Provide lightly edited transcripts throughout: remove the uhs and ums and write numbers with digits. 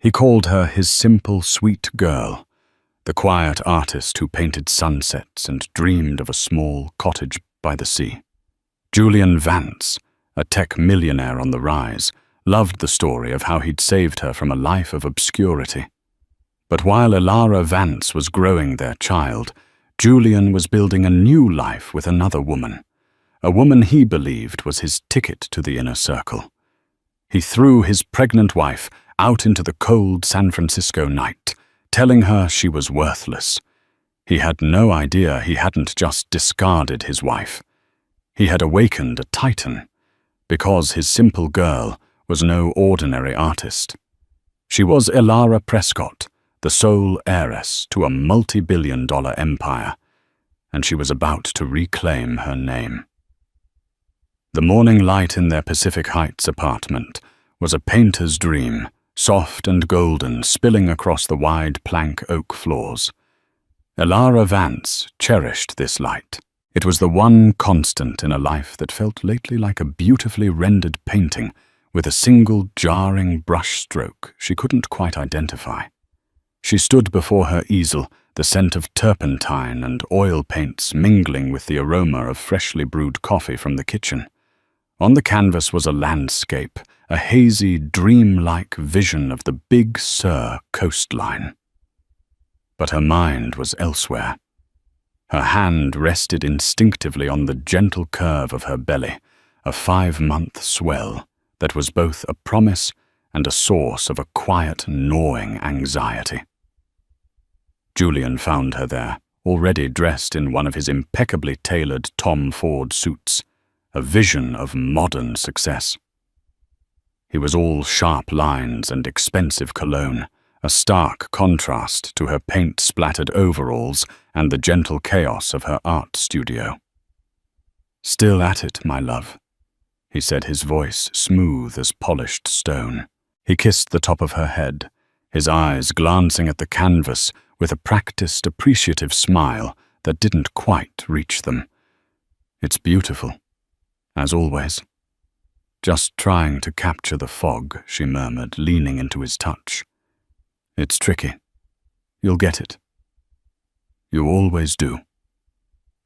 He called her his simple, sweet girl, the quiet artist who painted sunsets and dreamed of a small cottage by the sea. Julian Vance, a tech millionaire on the rise, loved the story of how he'd saved her from a life of obscurity. But while Elara Vance was growing their child, Julian was building a new life with another woman, a woman he believed was his ticket to the inner circle. He threw his pregnant wife out into the cold San Francisco night, telling her she was worthless. He had no idea he hadn't just discarded his wife. He had awakened a titan, because his simple girl was no ordinary artist. She was Elara Prescott, the sole heiress to a multi-billion-dollar empire, and she was about to reclaim her name. The morning light in their Pacific Heights apartment was a painter's dream, soft and golden, spilling across the wide plank oak floors. Elara Vance cherished this light. It was the one constant in a life that felt lately like a beautifully rendered painting with a single jarring brush stroke she couldn't quite identify. She stood before her easel, the scent of turpentine and oil paints mingling with the aroma of freshly brewed coffee from the kitchen. On the canvas was a landscape, a hazy, dreamlike vision of the Big Sur coastline. But her mind was elsewhere. Her hand rested instinctively on the gentle curve of her belly, a 5-month swell that was both a promise and a source of a quiet, gnawing anxiety. Julian found her there, already dressed in one of his impeccably tailored Tom Ford suits, a vision of modern success. He was all sharp lines and expensive cologne, a stark contrast to her paint-splattered overalls and the gentle chaos of her art studio. "Still at it, my love," he said, his voice smooth as polished stone. He kissed the top of her head, his eyes glancing at the canvas with a practiced, appreciative smile that didn't quite reach them. "It's beautiful, as always." "Just trying to capture the fog," she murmured, leaning into his touch. "It's tricky. You'll get it. You always do."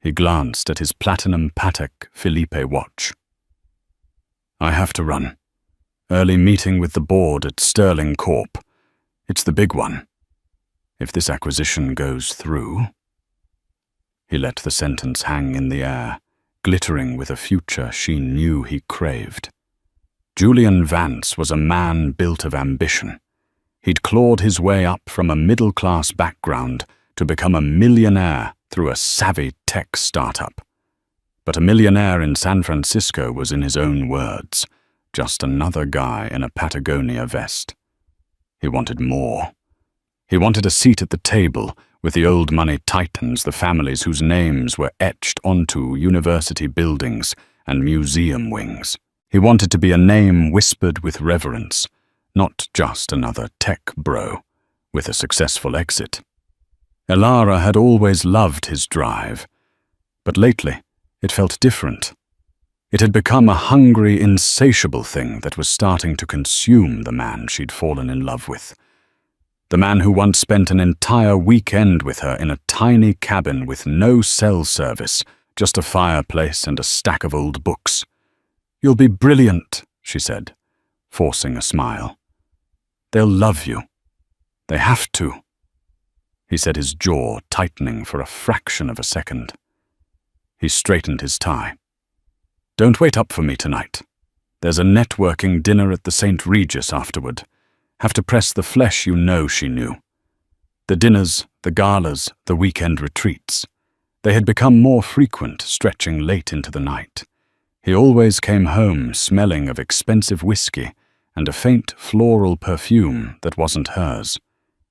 He glanced at his platinum Patek Philippe watch. "I have to run. Early meeting with the board at Sterling Corp. It's the big one. If this acquisition goes through..." He let the sentence hang in the air, glittering with a future she knew he craved. Julian Vance was a man built of ambition. He'd clawed his way up from a middle-class background to become a millionaire through a savvy tech startup. But a millionaire in San Francisco was, in his own words, just another guy in a Patagonia vest. He wanted more. He wanted a seat at the table with the old money titans, the families whose names were etched onto university buildings and museum wings. He wanted to be a name whispered with reverence, not just another tech bro with a successful exit. Elara had always loved his drive, but lately it felt different. It had become a hungry, insatiable thing that was starting to consume the man she'd fallen in love with. The man who once spent an entire weekend with her in a tiny cabin with no cell service, just a fireplace and a stack of old books. "You'll be brilliant," she said, forcing a smile. "They'll love you. They have to," he said, his jaw tightening for a fraction of a second. He straightened his tie. "Don't wait up for me tonight. There's a networking dinner at the St. Regis afterward. Have to press the flesh you know she knew." The dinners, the galas, the weekend retreats. They had become more frequent, stretching late into the night. He always came home smelling of expensive whiskey and a faint floral perfume that wasn't hers.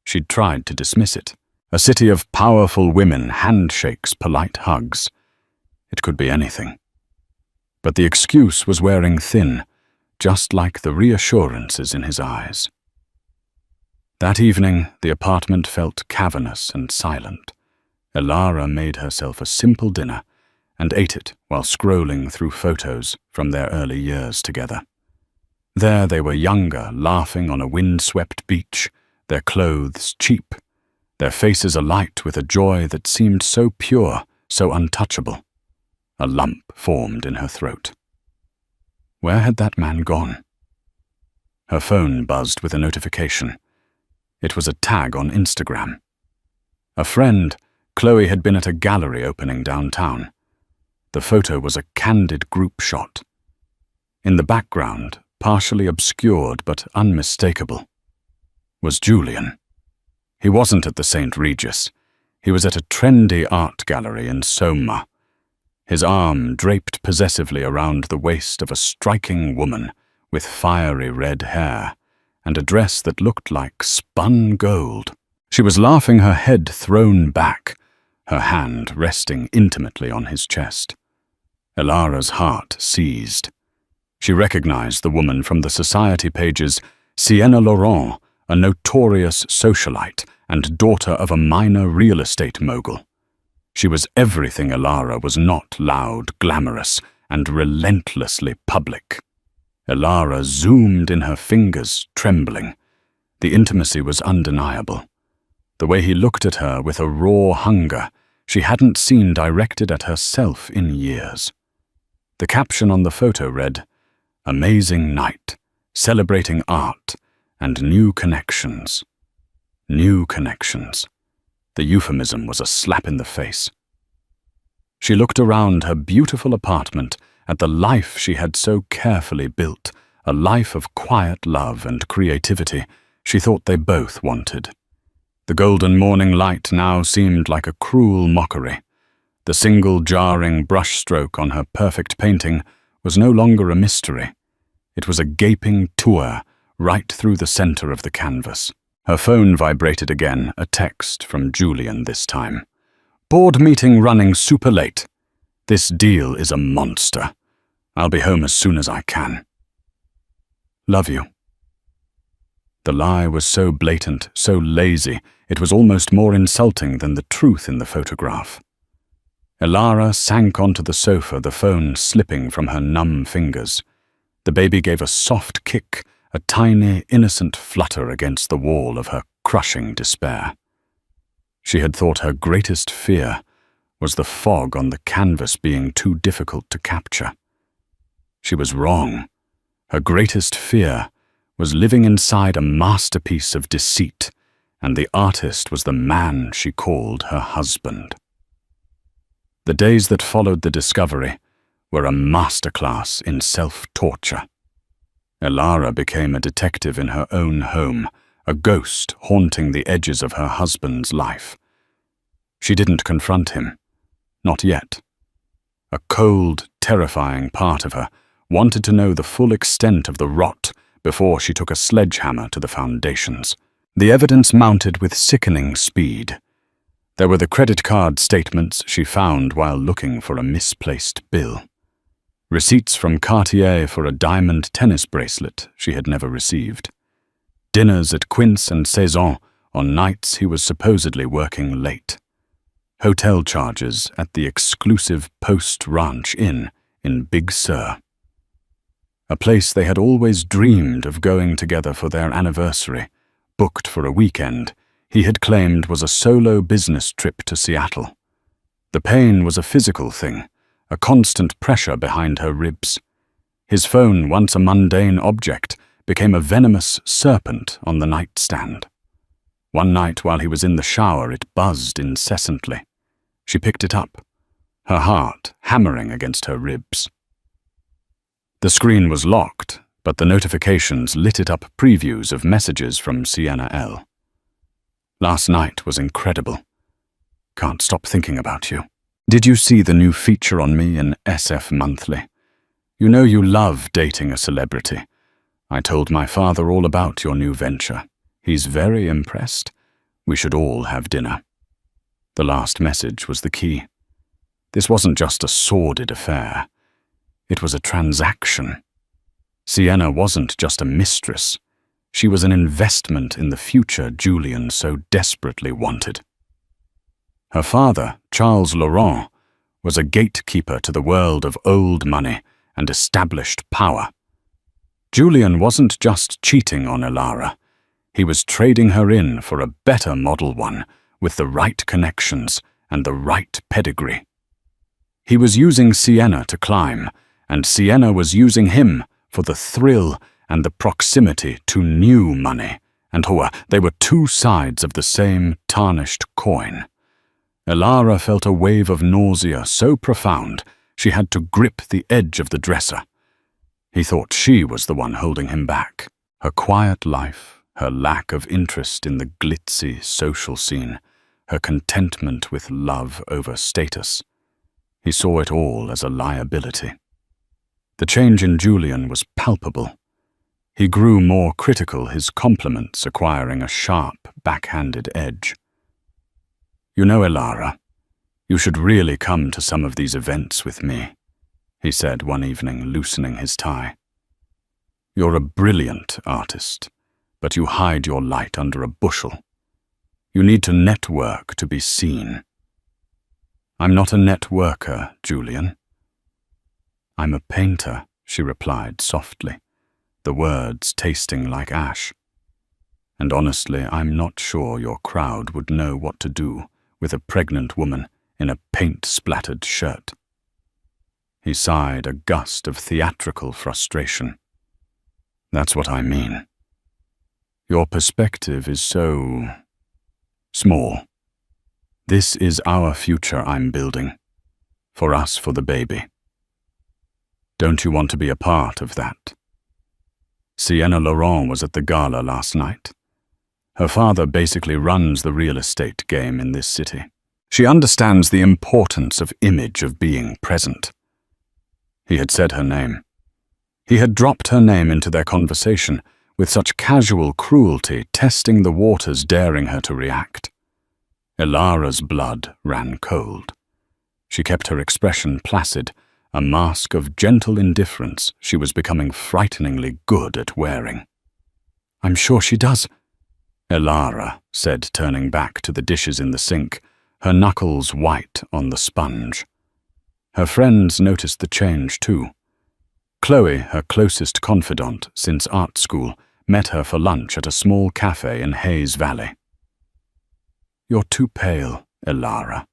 She'd tried to dismiss it. A city of powerful women, handshakes, polite hugs. It could be anything. But the excuse was wearing thin, just like the reassurances in his eyes. That evening, the apartment felt cavernous and silent. Elara made herself a simple dinner and ate it while scrolling through photos from their early years together. There they were younger, laughing on a wind-swept beach, their clothes cheap, their faces alight with a joy that seemed so pure, so untouchable. A lump formed in her throat. Where had that man gone? Her phone buzzed with a notification. It was a tag on Instagram. A friend, Chloe, had been at a gallery opening downtown. The photo was a candid group shot. In the background, partially obscured but unmistakable, was Julian. He wasn't at the St. Regis. He was at a trendy art gallery in Soma. His arm draped possessively around the waist of a striking woman with fiery red hair and a dress that looked like spun gold. She was laughing, her head thrown back, her hand resting intimately on his chest. Elara's heart seized. She recognized the woman from the society pages, Sienna Laurent, a notorious socialite and daughter of a minor real estate mogul. She was everything Elara was not: loud, glamorous, and relentlessly public. Elara zoomed in her fingers, trembling. The intimacy was undeniable. The way he looked at her with a raw hunger she hadn't seen directed at herself in years. The caption on the photo read, "Amazing night, celebrating art and new connections." New connections. The euphemism was a slap in the face. She looked around her beautiful apartment at the life she had so carefully built, a life of quiet love and creativity she thought they both wanted. The golden morning light now seemed like a cruel mockery. The single jarring brushstroke on her perfect painting was no longer a mystery. It was a gaping tour right through the center of the canvas. Her phone vibrated again, a text from Julian this time. "Board meeting running super late. This deal is a monster. I'll be home as soon as I can. Love you." The lie was so blatant, so lazy, it was almost more insulting than the truth in the photograph. Elara sank onto the sofa, the phone slipping from her numb fingers. The baby gave a soft kick, a tiny, innocent flutter against the wall of her crushing despair. She had thought her greatest fear was the fog on the canvas being too difficult to capture. She was wrong. Her greatest fear was living inside a masterpiece of deceit, and the artist was the man she called her husband. The days that followed the discovery were a masterclass in self-torture. Elara became a detective in her own home, a ghost haunting the edges of her husband's life. She didn't confront him. Not yet. A cold, terrifying part of her wanted to know the full extent of the rot before she took a sledgehammer to the foundations. The evidence mounted with sickening speed. There were the credit card statements she found while looking for a misplaced bill. Receipts from Cartier for a diamond tennis bracelet she had never received. Dinners at Quince and Saison on nights he was supposedly working late. Hotel charges at the exclusive Post Ranch Inn in Big Sur. A place they had always dreamed of going together for their anniversary, booked for a weekend, he had claimed was a solo business trip to Seattle. The pain was a physical thing, a constant pressure behind her ribs. His phone, once a mundane object, became a venomous serpent on the nightstand. One night while he was in the shower, it buzzed incessantly. She picked it up, her heart hammering against her ribs. The screen was locked, but the notifications lit it up previews of messages from Sienna L. "Last night was incredible. Can't stop thinking about you. Did you see the new feature on me in SF Monthly? You know you love dating a celebrity. I told my father all about your new venture. He's very impressed. We should all have dinner." The last message was the key. This wasn't just a sordid affair. It was a transaction. Sienna wasn't just a mistress. She was an investment in the future Julian so desperately wanted. Her father, Charles Laurent, was a gatekeeper to the world of old money and established power. Julian wasn't just cheating on Elara. He was trading her in for a better model one, with the right connections and the right pedigree. He was using Sienna to climb, and Sienna was using him for the thrill and the proximity to new money, and they were two sides of the same tarnished coin. Elara felt a wave of nausea so profound she had to grip the edge of the dresser. He thought she was the one holding him back. Her quiet life, her lack of interest in the glitzy social scene, her contentment with love over status. He saw it all as a liability. The change in Julian was palpable. He grew more critical, his compliments acquiring a sharp, backhanded edge. "You know, Elara, you should really come to some of these events with me," he said one evening, loosening his tie. "You're a brilliant artist, but you hide your light under a bushel. You need to network to be seen." "I'm not a networker, Julian." "I'm a painter," she replied softly, the words tasting like ash. "And honestly, I'm not sure your crowd would know what to do with a pregnant woman in a paint-splattered shirt." He sighed, a gust of theatrical frustration. "That's what I mean. Your perspective is so small. This is our future I'm building. For us, for the baby. Don't you want to be a part of that?" Sienna Laurent was at the gala last night. Her father basically runs the real estate game in this city. She understands the importance of image, of being present. He had said her name. He had dropped her name into their conversation with such casual cruelty, testing the waters, daring her to react. Elara's blood ran cold. She kept her expression placid, a mask of gentle indifference she was becoming frighteningly good at wearing. "I'm sure she does," Elara said, turning back to the dishes in the sink, her knuckles white on the sponge. Her friends noticed the change too. Chloe, her closest confidant since art school, met her for lunch at a small cafe in Hayes Valley. "You're too pale, Elara,"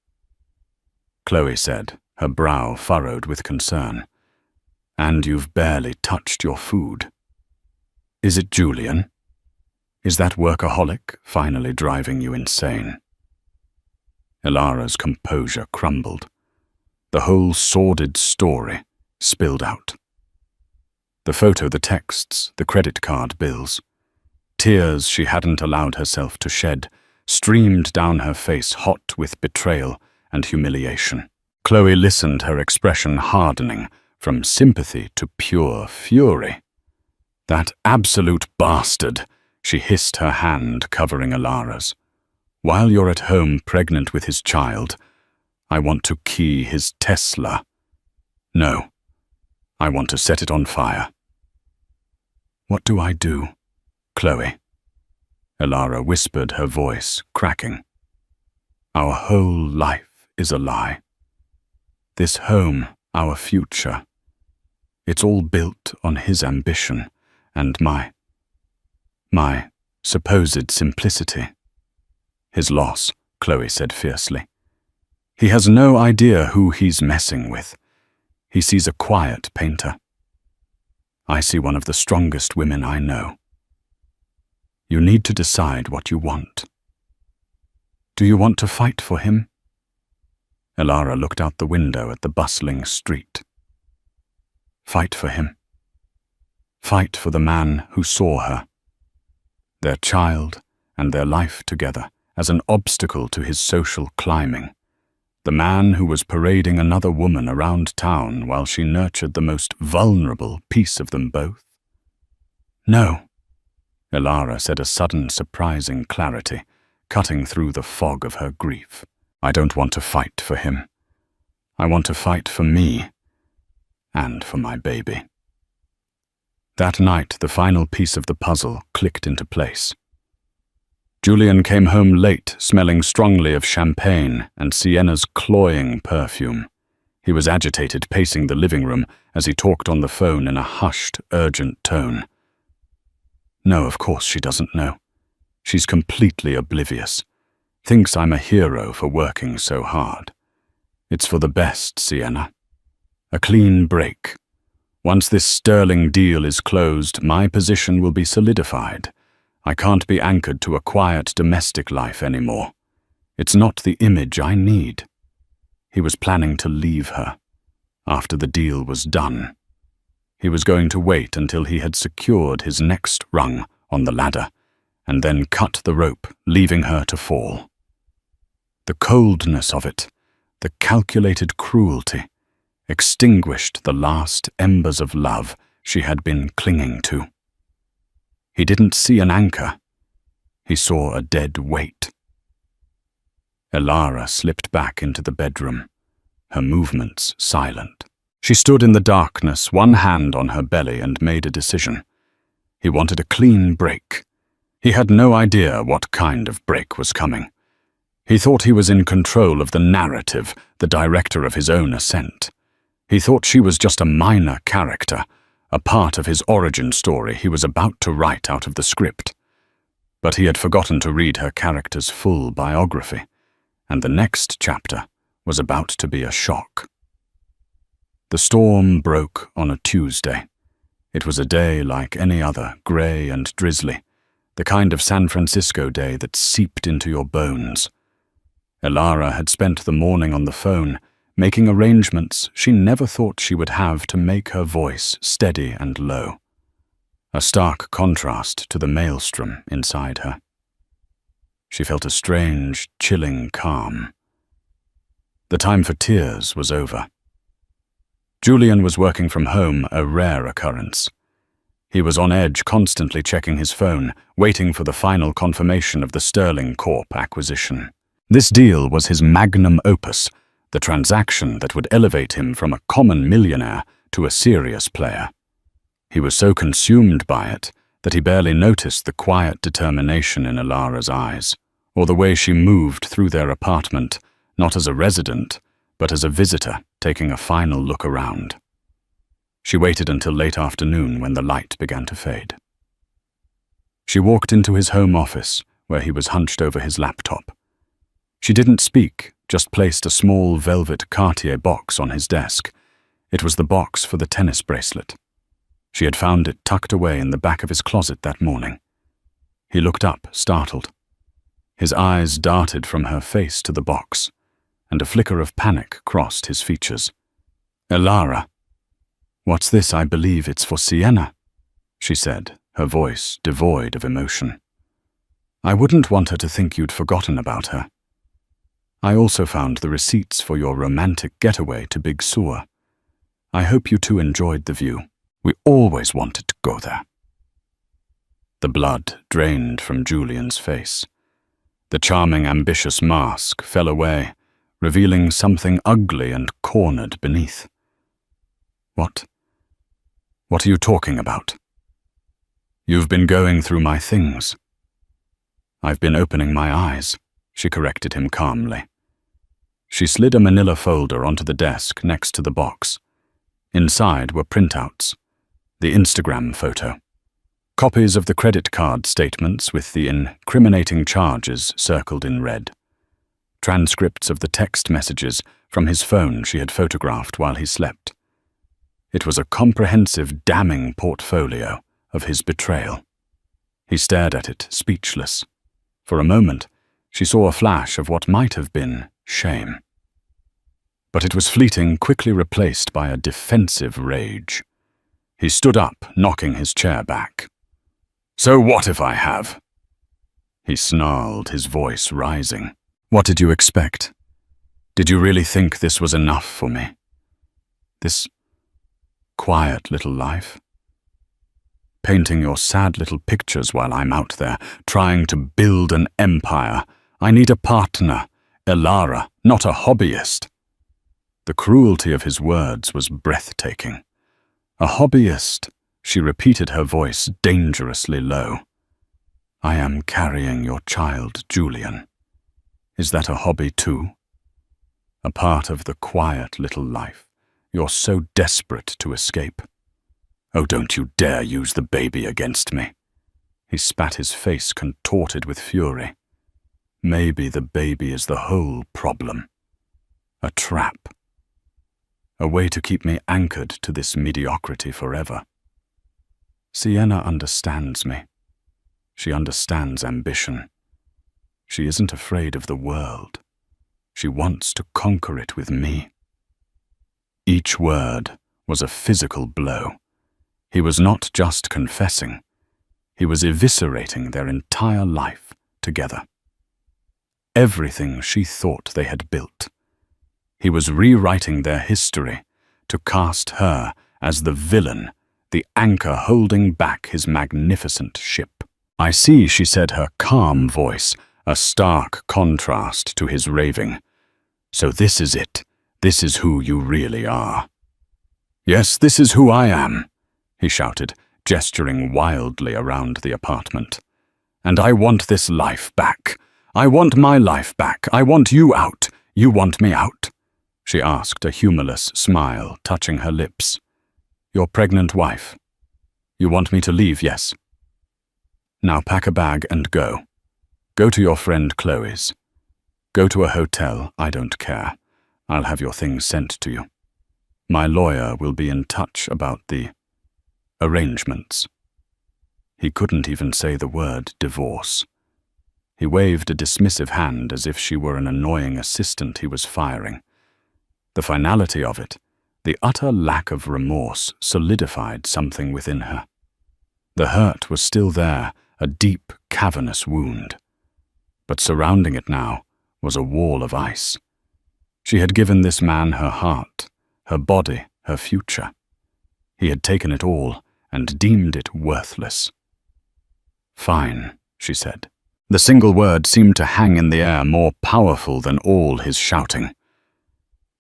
Chloe said, her brow furrowed with concern. "And you've barely touched your food. Is it Julian? Is that workaholic finally driving you insane?" Elara's composure crumbled. The whole sordid story spilled out. The photo, the texts, the credit card bills. Tears she hadn't allowed herself to shed streamed down her face, hot with betrayal and humiliation. Chloe listened, her expression hardening from sympathy to pure fury. "That absolute bastard," she hissed, her hand covering Elara's. "While you're at home pregnant with his child, I want to key his Tesla. No, I want to set it on fire." "What do I do, Chloe?" Elara whispered, her voice cracking. "Our whole life is a lie. This home, our future. It's all built on his ambition and my supposed simplicity." "His loss," Chloe said fiercely. "He has no idea who he's messing with. He sees a quiet painter. I see one of the strongest women I know. You need to decide what you want. Do you want to fight for him?" Elara looked out the window at the bustling street. "Fight for him. Fight for the man who saw her, their child and their life together, as an obstacle to his social climbing. The man who was parading another woman around town while she nurtured the most vulnerable piece of them both." "No," Elara said, a sudden surprising clarity cutting through the fog of her grief. "I don't want to fight for him. I want to fight for me and for my baby." That night, the final piece of the puzzle clicked into place. Julian came home late, smelling strongly of champagne and Sienna's cloying perfume. He was agitated, pacing the living room as he talked on the phone in a hushed, urgent tone. "No, of course she doesn't know. She's completely oblivious. Thinks I'm a hero for working so hard. It's for the best, Sienna. A clean break. Once this sterling deal is closed, my position will be solidified. I can't be anchored to a quiet domestic life anymore. It's not the image I need. He was planning to leave her. After the deal was done. He was going to wait until he had secured his next rung on the ladder, and then cut the rope, leaving her to fall. The coldness of it, the calculated cruelty, extinguished the last embers of love she had been clinging to. He didn't see an anchor. He saw a dead weight. Elara slipped back into the bedroom, her movements silent. She stood in the darkness, one hand on her belly, and made a decision. He wanted a clean break. He had no idea what kind of break was coming. He thought he was in control of the narrative, the director of his own ascent. He thought she was just a minor character, a part of his origin story he was about to write out of the script. But he had forgotten to read her character's full biography, and the next chapter was about to be a shock. The storm broke on a Tuesday. It was a day like any other, grey and drizzly, the kind of San Francisco day that seeped into your bones. Elara had spent the morning on the phone, making arrangements she never thought she would have to make her voice steady and low. A stark contrast to the maelstrom inside her. She felt a strange, chilling calm. The time for tears was over. Julian was working from home, a rare occurrence. He was on edge, constantly checking his phone, waiting for the final confirmation of the Sterling Corp acquisition. This deal was his magnum opus, the transaction that would elevate him from a common millionaire to a serious player. He was so consumed by it that he barely noticed the quiet determination in Elara's eyes, or the way she moved through their apartment, not as a resident, but as a visitor taking a final look around. She waited until late afternoon when the light began to fade. She walked into his home office, where he was hunched over his laptop. She didn't speak, just placed a small velvet Cartier box on his desk. It was the box for the tennis bracelet. She had found it tucked away in the back of his closet that morning. He looked up, startled. His eyes darted from her face to the box, and a flicker of panic crossed his features. "Elara, what's this? I believe it's for Sienna," she said, her voice devoid of emotion. "I wouldn't want her to think you'd forgotten about her. I also found the receipts for your romantic getaway to Big Sur. I hope you two enjoyed the view. We always wanted to go there." The blood drained from Julian's face. The charming, ambitious mask fell away, revealing something ugly and cornered beneath. What are you talking about?" "You've been going through my things." "I've been opening my eyes," she corrected him calmly. She slid a manila folder onto the desk next to the box. Inside were printouts, the Instagram photo, copies of the credit card statements with the incriminating charges circled in red, transcripts of the text messages from his phone she had photographed while he slept. It was a comprehensive, damning portfolio of his betrayal. He stared at it, speechless. For a moment, she saw a flash of what might have been shame. But it was fleeting, quickly replaced by a defensive rage. He stood up, knocking his chair back. "So what if I have?" He snarled, his voice rising. "What did you expect? Did you really think this was enough for me? This quiet little life? Painting your sad little pictures while I'm out there, trying to build an empire. I need a partner, Elara, not a hobbyist." The cruelty of his words was breathtaking. "A hobbyist," she repeated, her voice dangerously low. "I am carrying your child, Julian. Is that a hobby too? A part of the quiet little life you're so desperate to escape? Oh, don't you dare use the baby against me." He spat, his face contorted with fury. Maybe the baby is the whole problem. A trap. A way to keep me anchored to this mediocrity forever. Sienna understands me. She understands ambition. She isn't afraid of the world. She wants to conquer it with me. Each word was a physical blow. He was not just confessing. He was eviscerating their entire life together. Everything she thought they had built. He was rewriting their history to cast her as the villain, the anchor holding back his magnificent ship. "I see," she said, her calm voice a stark contrast to his raving. "So this is it. This is who you really are." "Yes, this is who I am," he shouted, gesturing wildly around the apartment. "And I want this life back. I want my life back. I want you out. You want me out?" she asked, a humorless smile touching her lips. "Your pregnant wife. You want me to leave, yes? Now pack a bag and go. Go to your friend Chloe's. Go to a hotel, I don't care. I'll have your things sent to you. My lawyer will be in touch about the arrangements." He couldn't even say the word divorce. He waved a dismissive hand as if she were an annoying assistant he was firing. The finality of it, the utter lack of remorse, solidified something within her. The hurt was still there, a deep, cavernous wound. But surrounding it now was a wall of ice. She had given this man her heart, her body, her future. He had taken it all and deemed it worthless. "Fine," she said. The single word seemed to hang in the air, more powerful than all his shouting.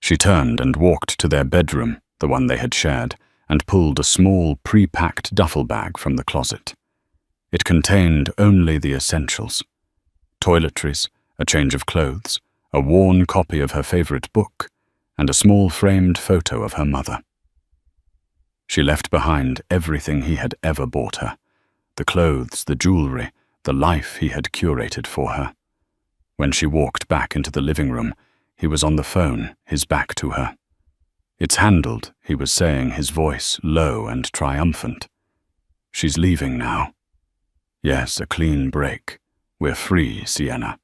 She turned and walked to their bedroom, the one they had shared, and pulled a small, pre-packed duffel bag from the closet. It contained only the essentials. Toiletries, a change of clothes, a worn copy of her favorite book, and a small framed photo of her mother. She left behind everything he had ever bought her, the clothes, the jewelry, the life he had curated for her. When she walked back into the living room, he was on the phone, his back to her. "It's handled," he was saying, his voice low and triumphant. "She's leaving now. Yes, a clean break. We're free, Sienna."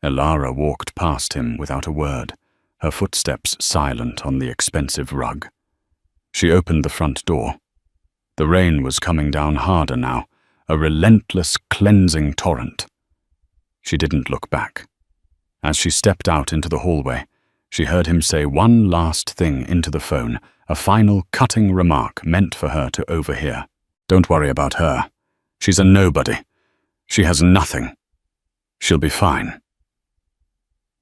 Elara walked past him without a word, her footsteps silent on the expensive rug. She opened the front door. The rain was coming down harder now, a relentless, cleansing torrent. She didn't look back. As she stepped out into the hallway, she heard him say one last thing into the phone, a final cutting remark meant for her to overhear. "Don't worry about her. She's a nobody. She has nothing. She'll be fine."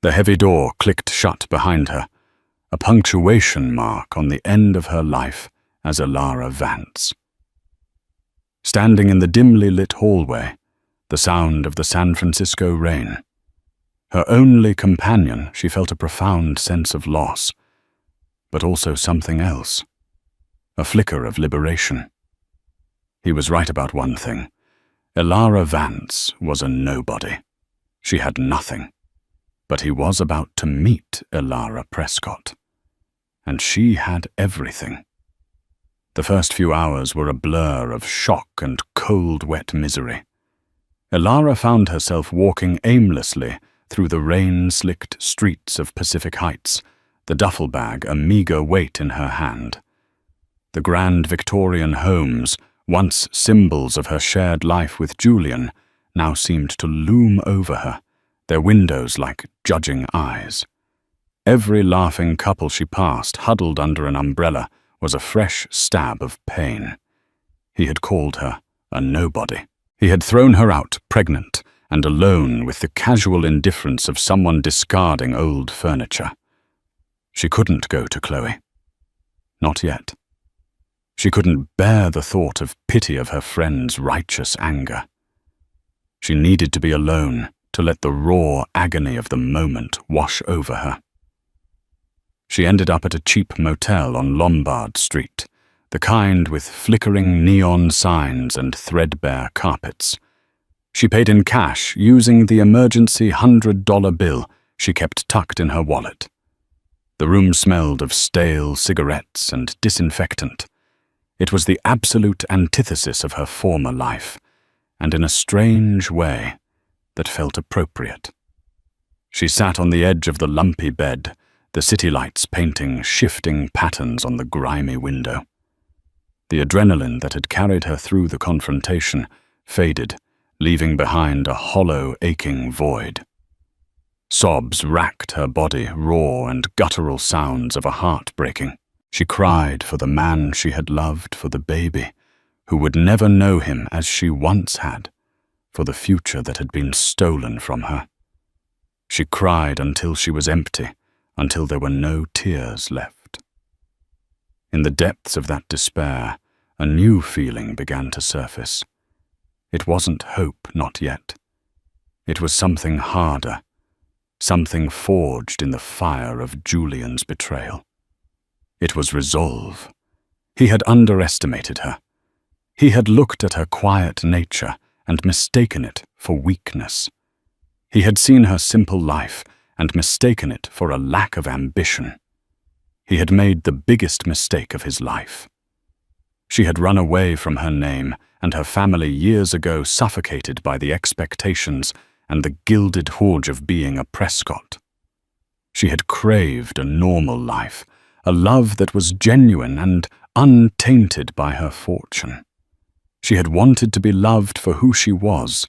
The heavy door clicked shut behind her, a punctuation mark on the end of her life as Elara Vance. Standing in the dimly lit hallway, the sound of the San Francisco rain. Her only companion, she felt a profound sense of loss, but also something else, a flicker of liberation. He was right about one thing. Elara Vance was a nobody. She had nothing. But he was about to meet Elara Prescott. And she had everything. The first few hours were a blur of shock and cold, wet misery. Elara found herself walking aimlessly through the rain-slicked streets of Pacific Heights, the duffel bag a meager weight in her hand. The grand Victorian homes, once symbols of her shared life with Julian, now seemed to loom over her, their windows like judging eyes. Every laughing couple she passed, huddled under an umbrella, was a fresh stab of pain. He had called her a nobody. He had thrown her out, pregnant and alone, with the casual indifference of someone discarding old furniture. She couldn't go to Chloe. Not yet. She couldn't bear the thought of pity of her friend's righteous anger. She needed to be alone, to let the raw agony of the moment wash over her. She ended up at a cheap motel on Lombard Street, the kind with flickering neon signs and threadbare carpets. She paid in cash using the emergency $100 bill she kept tucked in her wallet. The room smelled of stale cigarettes and disinfectant. It was the absolute antithesis of her former life, and in a strange way that felt appropriate. She sat on the edge of the lumpy bed, the city lights painting shifting patterns on the grimy window. The adrenaline that had carried her through the confrontation faded, leaving behind a hollow, aching void. Sobs racked her body, raw and guttural sounds of a heart breaking. She cried for the man she had loved, for the baby, who would never know him as she once had, for the future that had been stolen from her. She cried until she was empty, until there were no tears left. In the depths of that despair, a new feeling began to surface. It wasn't hope, not yet. It was something harder, something forged in the fire of Julian's betrayal. It was resolve. He had underestimated her. He had looked at her quiet nature and mistaken it for weakness. He had seen her simple life and mistaken it for a lack of ambition. He had made the biggest mistake of his life. She had run away from her name and her family years ago, suffocated by the expectations and the gilded hoard of being a Prescott. She had craved a normal life, a love that was genuine and untainted by her fortune. She had wanted to be loved for who she was,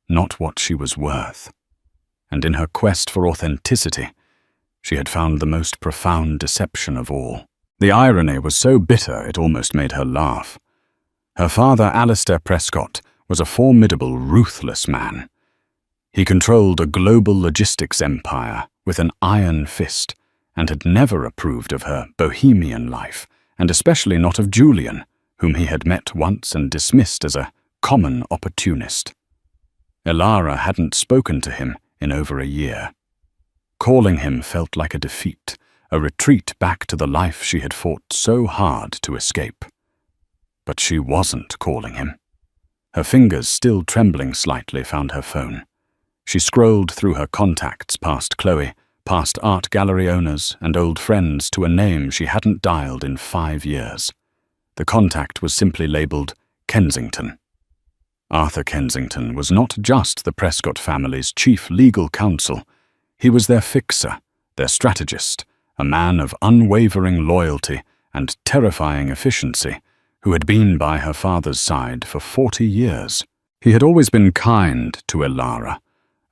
not what she was worth. And in her quest for authenticity, she had found the most profound deception of all. The irony was so bitter it almost made her laugh. Her father, Alistair Prescott, was a formidable, ruthless man. He controlled a global logistics empire with an iron fist and had never approved of her bohemian life, and especially not of Julian, whom he had met once and dismissed as a common opportunist. Elara hadn't spoken to him in over a year. Calling him felt like a defeat, a retreat back to the life she had fought so hard to escape. But she wasn't calling him. Her fingers, still trembling slightly, found her phone. She scrolled through her contacts past Chloe, past art gallery owners and old friends to a name she hadn't dialed in 5 years. The contact was simply labeled Kensington. Arthur Kensington was not just the Prescott family's chief legal counsel. He was their fixer, their strategist, a man of unwavering loyalty and terrifying efficiency, who had been by her father's side for 40 years. He had always been kind to Elara,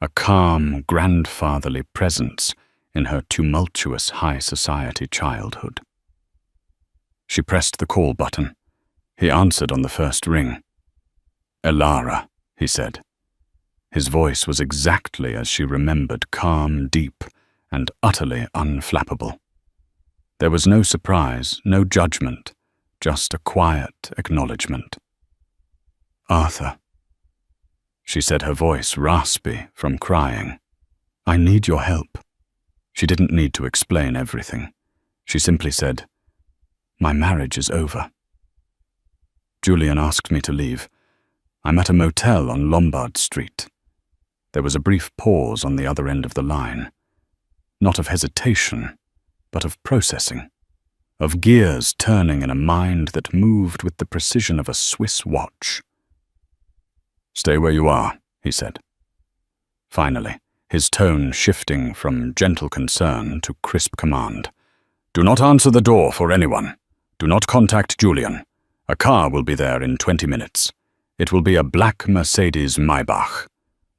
a calm, grandfatherly presence in her tumultuous high society childhood. She pressed the call button. He answered on the first ring. "Elara," he said. His voice was exactly as she remembered, calm, deep, and utterly unflappable. There was no surprise, no judgment, just a quiet acknowledgement. "Arthur," she said, her voice raspy from crying. "I need your help." She didn't need to explain everything. She simply said, "My marriage is over. Julian asked me to leave. I'm at a motel on Lombard Street." There was a brief pause on the other end of the line. Not of hesitation, but of processing. Of gears turning in a mind that moved with the precision of a Swiss watch. "Stay where you are," he said. Finally, his tone shifting from gentle concern to crisp command. "Do not answer the door for anyone. Do not contact Julian. A car will be there in 20 minutes. It will be a black Mercedes Maybach.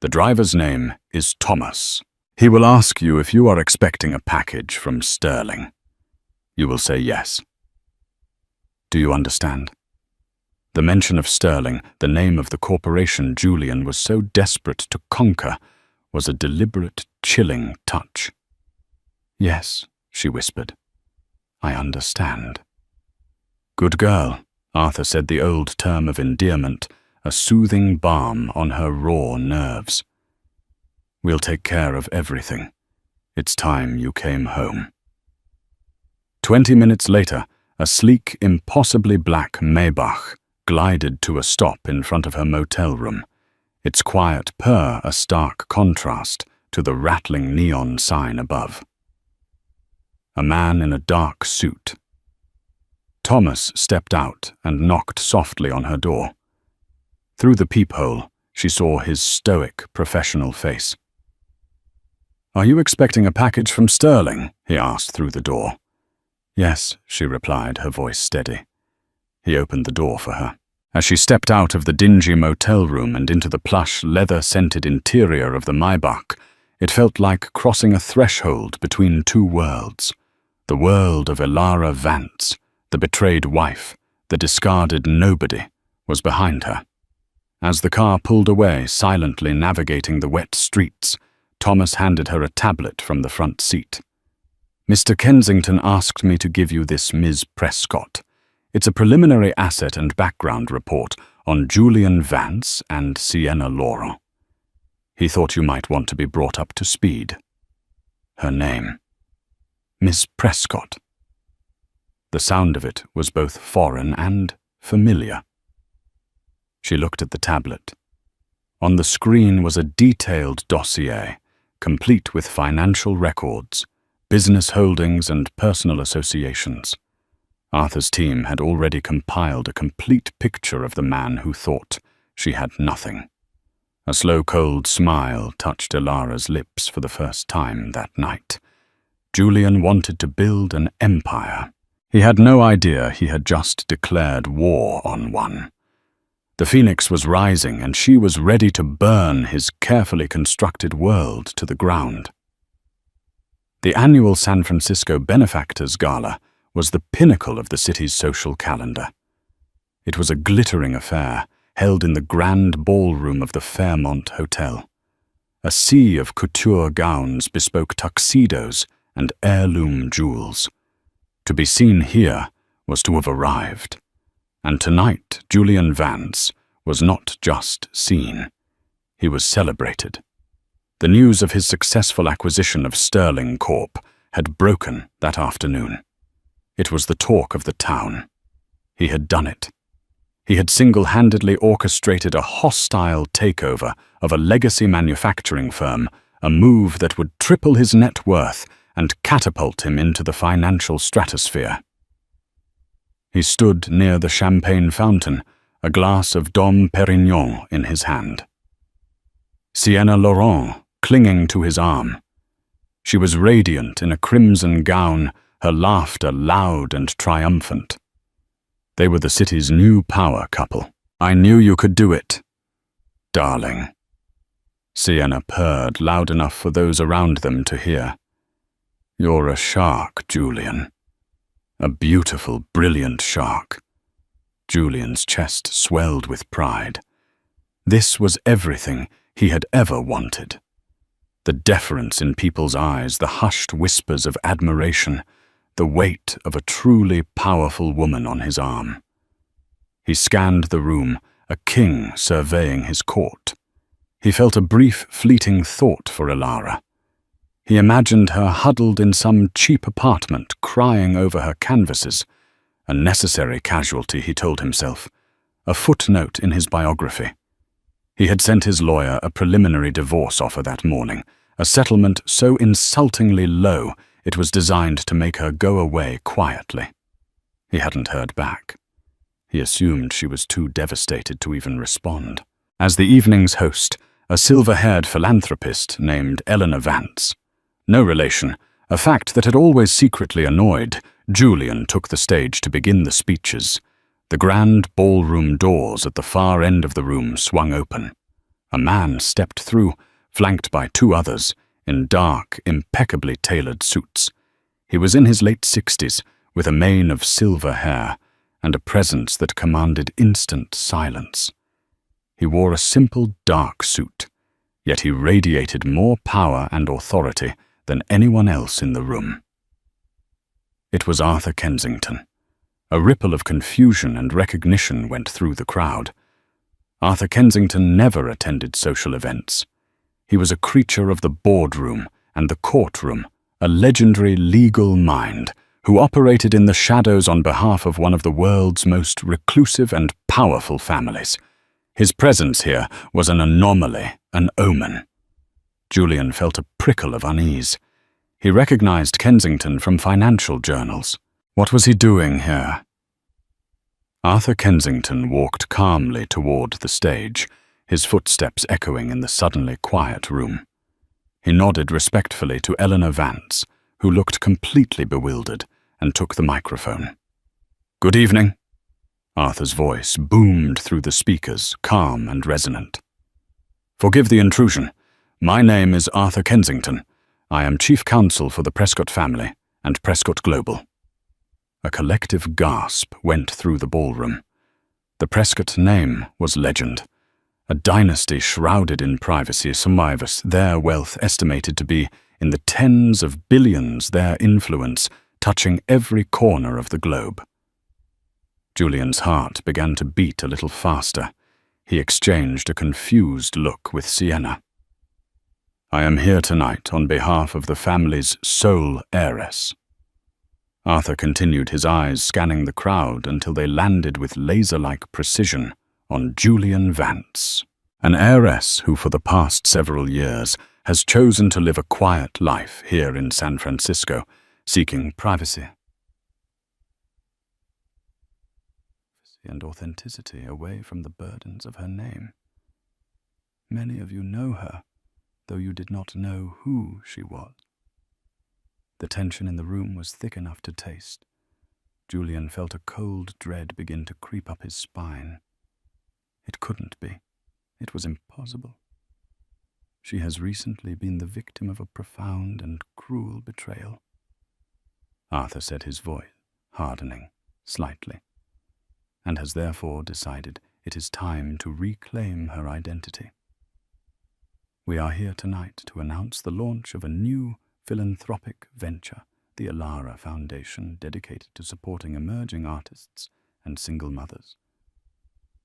The driver's name is Thomas. He will ask you if you are expecting a package from Sterling. You will say yes. Do you understand?" The mention of Sterling, the name of the corporation Julian was so desperate to conquer, was a deliberate, chilling touch. "Yes," she whispered. "I understand." "Good girl," Arthur said, the old term of endearment, a soothing balm on her raw nerves. "We'll take care of everything. It's time you came home." 20 minutes later, A sleek, impossibly black Maybach glided to a stop in front of her motel room, its quiet purr a stark contrast to the rattling neon sign above. A man in a dark suit. Thomas stepped out and knocked softly on her door. Through the peephole, she saw his stoic, professional face. "Are you expecting a package from Sterling?" he asked through the door. "Yes," she replied, her voice steady. He opened the door for her. As she stepped out of the dingy motel room and into the plush, leather-scented interior of the Maybach, it felt like crossing a threshold between two worlds. The world of Elara Vance, the betrayed wife, the discarded nobody, was behind her. As the car pulled away, silently navigating the wet streets, Thomas handed her a tablet from the front seat. "Mr. Kensington asked me to give you this, Ms. Prescott. It's a preliminary asset and background report on Julian Vance and Sienna Laurent. He thought you might want to be brought up to speed." Her name. Miss Prescott. The sound of it was both foreign and familiar. She looked at the tablet. On the screen was a detailed dossier, complete with financial records, business holdings and personal associations. Arthur's team had already compiled a complete picture of the man who thought she had nothing. A slow, cold smile touched Elara's lips for the first time that night. Julian wanted to build an empire. He had no idea he had just declared war on one. The phoenix was rising, and she was ready to burn his carefully constructed world to the ground. The annual San Francisco Benefactors Gala was the pinnacle of the city's social calendar. It was a glittering affair, held in the grand ballroom of the Fairmont Hotel. A sea of couture gowns bespoke tuxedos and heirloom jewels. To be seen here was to have arrived. And tonight, Julian Vance was not just seen. He was celebrated. The news of his successful acquisition of Sterling Corp had broken that afternoon. It was the talk of the town. He had done it. He had single-handedly orchestrated a hostile takeover of a legacy manufacturing firm, a move that would triple his net worth and catapult him into the financial stratosphere. He stood near the champagne fountain, a glass of Dom Perignon in his hand. Sienna Laurent clinging to his arm. She was radiant in a crimson gown, her laughter loud and triumphant. They were the city's new power couple. "I knew you could do it, darling." Sienna purred loud enough for those around them to hear. "You're a shark, Julian. A beautiful, brilliant shark." Julian's chest swelled with pride. This was everything he had ever wanted. The deference in people's eyes, the hushed whispers of admiration, the weight of a truly powerful woman on his arm. He scanned the room, a king surveying his court. He felt a brief, fleeting thought for Elara. He imagined her huddled in some cheap apartment, crying over her canvases. A necessary casualty, he told himself. A footnote in his biography. He had sent his lawyer a preliminary divorce offer that morning, a settlement so insultingly low it was designed to make her go away quietly. He hadn't heard back. He assumed she was too devastated to even respond. As the evening's host, a silver-haired philanthropist named Eleanor Vance. No relation, a fact that had always secretly annoyed, Julian took the stage to begin the speeches. The grand ballroom doors at the far end of the room swung open. A man stepped through, flanked by two others, in dark, impeccably tailored suits. He was in his late 60s, with a mane of silver hair, and a presence that commanded instant silence. He wore a simple dark suit, yet he radiated more power and authority than anyone else in the room. It was Arthur Kensington. A ripple of confusion and recognition went through the crowd. Arthur Kensington never attended social events. He was a creature of the boardroom and the courtroom, a legendary legal mind, who operated in the shadows on behalf of one of the world's most reclusive and powerful families. His presence here was an anomaly, an omen. Julian felt a prickle of unease. He recognized Kensington from financial journals. What was he doing here? Arthur Kensington walked calmly toward the stage, his footsteps echoing in the suddenly quiet room. He nodded respectfully to Eleanor Vance, who looked completely bewildered, and took the microphone. "Good evening." Arthur's voice boomed through the speakers, calm and resonant. "Forgive the intrusion. My name is Arthur Kensington. I am Chief Counsel for the Prescott family and Prescott Global." A collective gasp went through the ballroom. The Prescott name was legend. A dynasty shrouded in privacy survives, their wealth estimated to be in the tens of billions, their influence touching every corner of the globe. Julian's heart began to beat a little faster. He exchanged a confused look with Sienna. "I am here tonight on behalf of the family's sole heiress." Arthur continued, his eyes scanning the crowd until they landed with laser-like precision on Julian Vance, an heiress who for the past several years has chosen to live a quiet life here in San Francisco, seeking privacy and authenticity away from the burdens of her name. Many of you know her, though you did not know who she was. The tension in the room was thick enough to taste. Julian felt a cold dread begin to creep up his spine. It couldn't be. It was impossible. She has recently been the victim of a profound and cruel betrayal. Arthur said, his voice hardening slightly, and has therefore decided it is time to reclaim her identity. We are here tonight to announce the launch of a new philanthropic venture, the Elara Foundation, dedicated to supporting emerging artists and single mothers.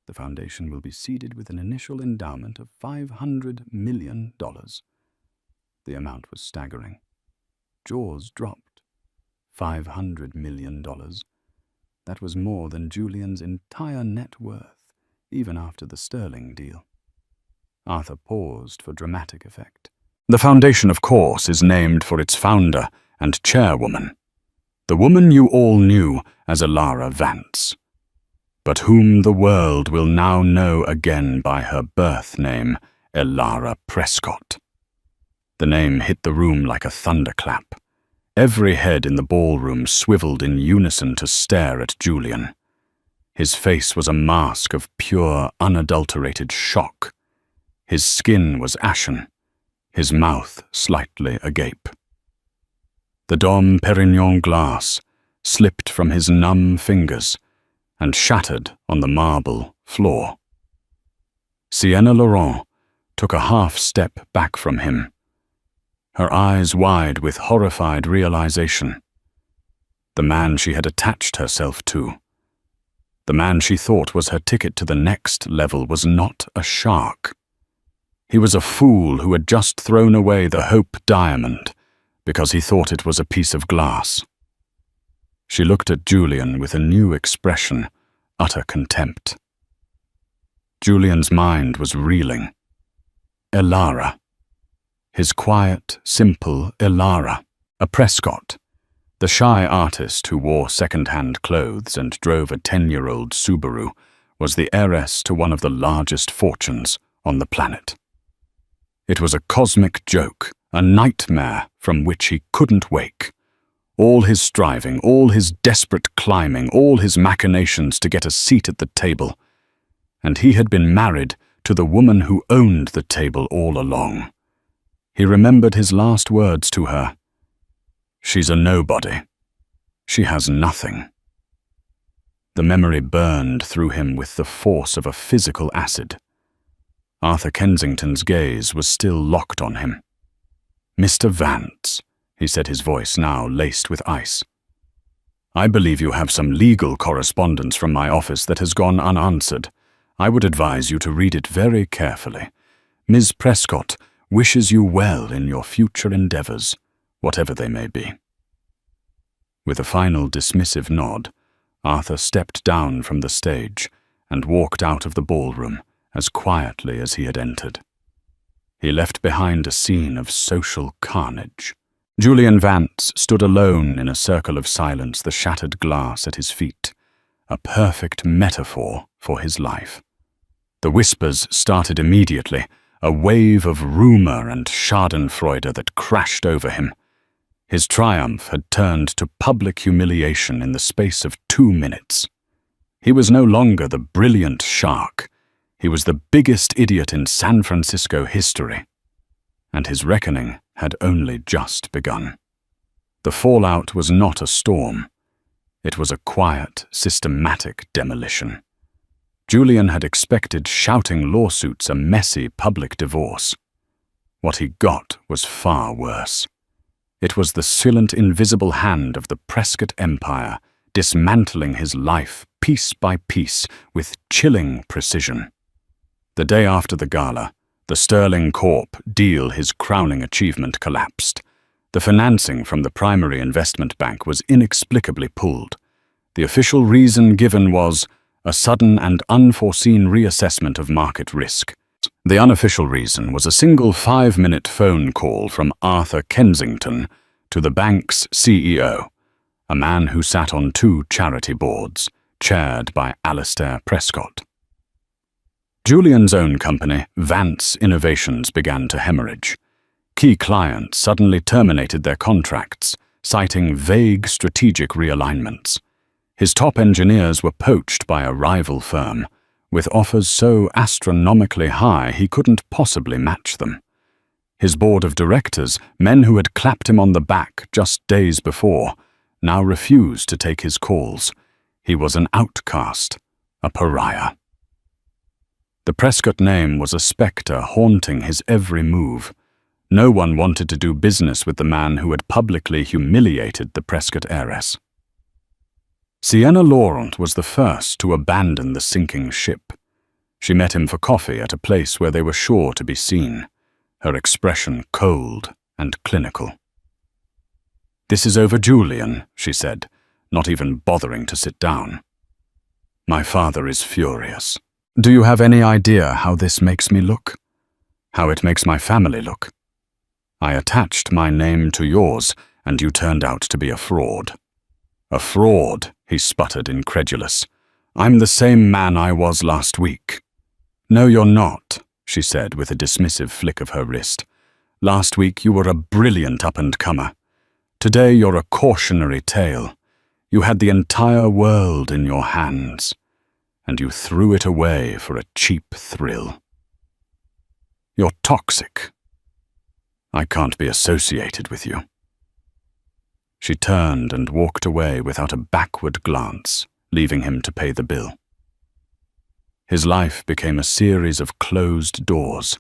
The foundation will be seeded with an initial endowment of $500 million. The amount was staggering. Jaws dropped. $500 million. That was more than Julian's entire net worth, even after the Sterling deal. Arthur paused for dramatic effect. The foundation, of course, is named for its founder and chairwoman, the woman you all knew as Elara Vance, but whom the world will now know again by her birth name, Elara Prescott. The name hit the room like a thunderclap. Every head in the ballroom swiveled in unison to stare at Julian. His face was a mask of pure, unadulterated shock. His skin was ashen, his mouth slightly agape. The Dom Perignon glass slipped from his numb fingers and shattered on the marble floor. Sienna Laurent took a half-step back from him, her eyes wide with horrified realization. The man she had attached herself to, the man she thought was her ticket to the next level, was not a shark. He was a fool who had just thrown away the Hope diamond because he thought it was a piece of glass. She looked at Julian with a new expression, utter contempt. Julian's mind was reeling. Elara. His quiet, simple Elara. A Prescott, the shy artist who wore second-hand clothes and drove a 10-year-old Subaru, was the heiress to one of the largest fortunes on the planet. It was a cosmic joke, a nightmare from which he couldn't wake. All his striving, all his desperate climbing, all his machinations to get a seat at the table. And he had been married to the woman who owned the table all along. He remembered his last words to her. "She's a nobody. She has nothing." The memory burned through him with the force of a physical acid. Arthur Kensington's gaze was still locked on him. "Mr. Vance," he said, his voice now laced with ice. "I believe you have some legal correspondence from my office that has gone unanswered. I would advise you to read it very carefully. Ms. Prescott wishes you well in your future endeavors, whatever they may be." With a final dismissive nod, Arthur stepped down from the stage and walked out of the ballroom as quietly as he had entered. He left behind a scene of social carnage. Julian Vance stood alone in a circle of silence, the shattered glass at his feet, a perfect metaphor for his life. The whispers started immediately, a wave of rumor and schadenfreude that crashed over him. His triumph had turned to public humiliation in the space of 2 minutes. He was no longer the brilliant shark. He was the biggest idiot in San Francisco history. And his reckoning had only just begun. The fallout was not a storm. It was a quiet, systematic demolition. Julian had expected shouting lawsuits, a messy public divorce. What he got was far worse. It was the silent, invisible hand of the Prescott Empire, dismantling his life piece by piece with chilling precision. The day after the gala, the Sterling Corp deal, his crowning achievement, collapsed. The financing from the primary investment bank was inexplicably pulled. The official reason given was a sudden and unforeseen reassessment of market risk. The unofficial reason was a single 5-minute phone call from Arthur Kensington to the bank's CEO, a man who sat on 2 charity boards, chaired by Alastair Prescott. Julian's own company, Vance Innovations, began to hemorrhage. Key clients suddenly terminated their contracts, citing vague strategic realignments. His top engineers were poached by a rival firm, with offers so astronomically high he couldn't possibly match them. His board of directors, men who had clapped him on the back just days before, now refused to take his calls. He was an outcast, a pariah. The Prescott name was a spectre haunting his every move. No one wanted to do business with the man who had publicly humiliated the Prescott heiress. Sienna Laurent was the first to abandon the sinking ship. She met him for coffee at a place where they were sure to be seen, her expression cold and clinical. "This is over, Julian," she said, not even bothering to sit down. "My father is furious. Do you have any idea how this makes me look? How it makes my family look? I attached my name to yours, and you turned out to be a fraud." "A fraud," he sputtered, incredulous. "I'm the same man I was last week." "No, you're not," she said with a dismissive flick of her wrist. "Last week you were a brilliant up-and-comer. Today you're a cautionary tale. You had the entire world in your hands, and you threw it away for a cheap thrill. You're toxic. I can't be associated with you." She turned and walked away without a backward glance, leaving him to pay the bill. His life became a series of closed doors.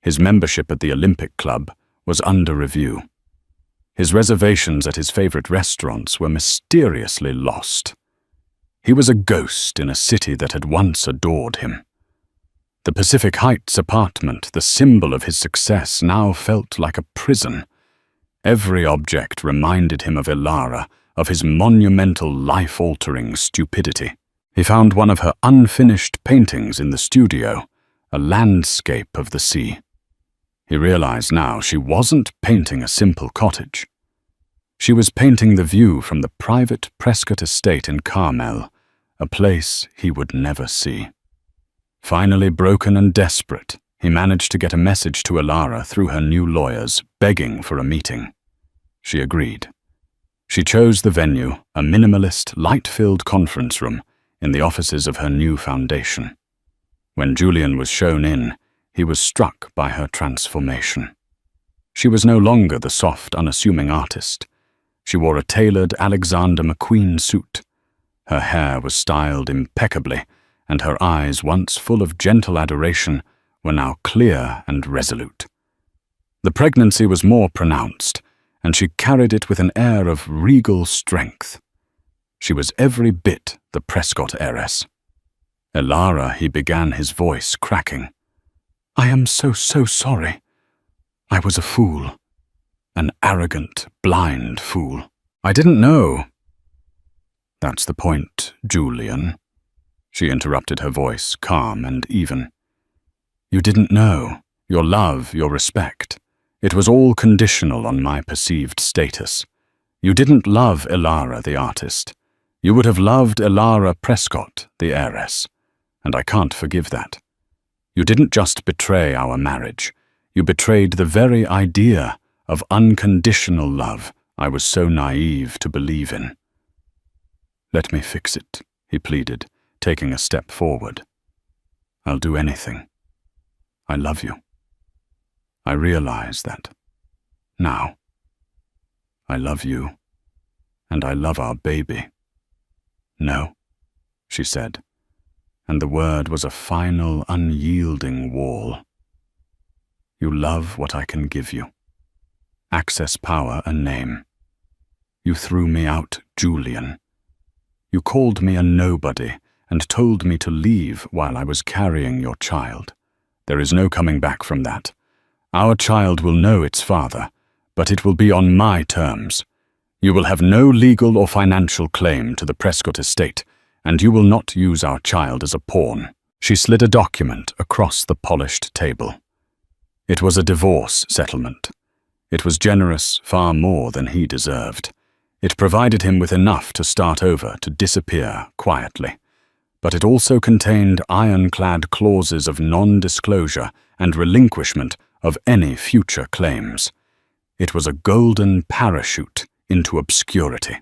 His membership at the Olympic Club was under review. His reservations at his favorite restaurants were mysteriously lost. He was a ghost in a city that had once adored him. The Pacific Heights apartment, the symbol of his success, now felt like a prison. Every object reminded him of Elara, of his monumental, life-altering stupidity. He found one of her unfinished paintings in the studio, a landscape of the sea. He realized now she wasn't painting a simple cottage. She was painting the view from the private Prescott estate in Carmel, a place he would never see. Finally broken and desperate, he managed to get a message to Elara through her new lawyers, begging for a meeting. She agreed. She chose the venue, a minimalist, light-filled conference room, in the offices of her new foundation. When Julian was shown in, he was struck by her transformation. She was no longer the soft, unassuming artist. She wore a tailored Alexander McQueen suit. Her hair was styled impeccably, and her eyes, once full of gentle adoration, were now clear and resolute. The pregnancy was more pronounced, and she carried it with an air of regal strength. She was every bit the Prescott heiress. "Elara," he began, his voice cracking. "I am so sorry. I was a fool. An arrogant, blind fool. I didn't know. "That's the point, Julian," she interrupted, her voice calm and even. "You didn't know. Your love, your respect. It was all conditional on my perceived status. You didn't love Elara, the artist. You would have loved Elara Prescott, the heiress, and I can't forgive that. You didn't just betray our marriage. You betrayed the very idea of unconditional love I was so naive to believe in." "Let me fix it," he pleaded, taking a step forward. "I'll do anything. I love you. I realize that. Now. I love you, and I love our baby." "No," she said, and the word was a final, unyielding wall. "You love what I can give you. Access, power, a name. You threw me out, Julian. You called me a nobody and told me to leave while I was carrying your child. There is no coming back from that. Our child will know its father, but it will be on my terms. You will have no legal or financial claim to the Prescott estate, and you will not use our child as a pawn." She slid a document across the polished table. It was a divorce settlement. It was generous, far more than he deserved. It provided him with enough to start over, to disappear quietly. But it also contained ironclad clauses of non-disclosure and relinquishment of any future claims. It was a golden parachute into obscurity.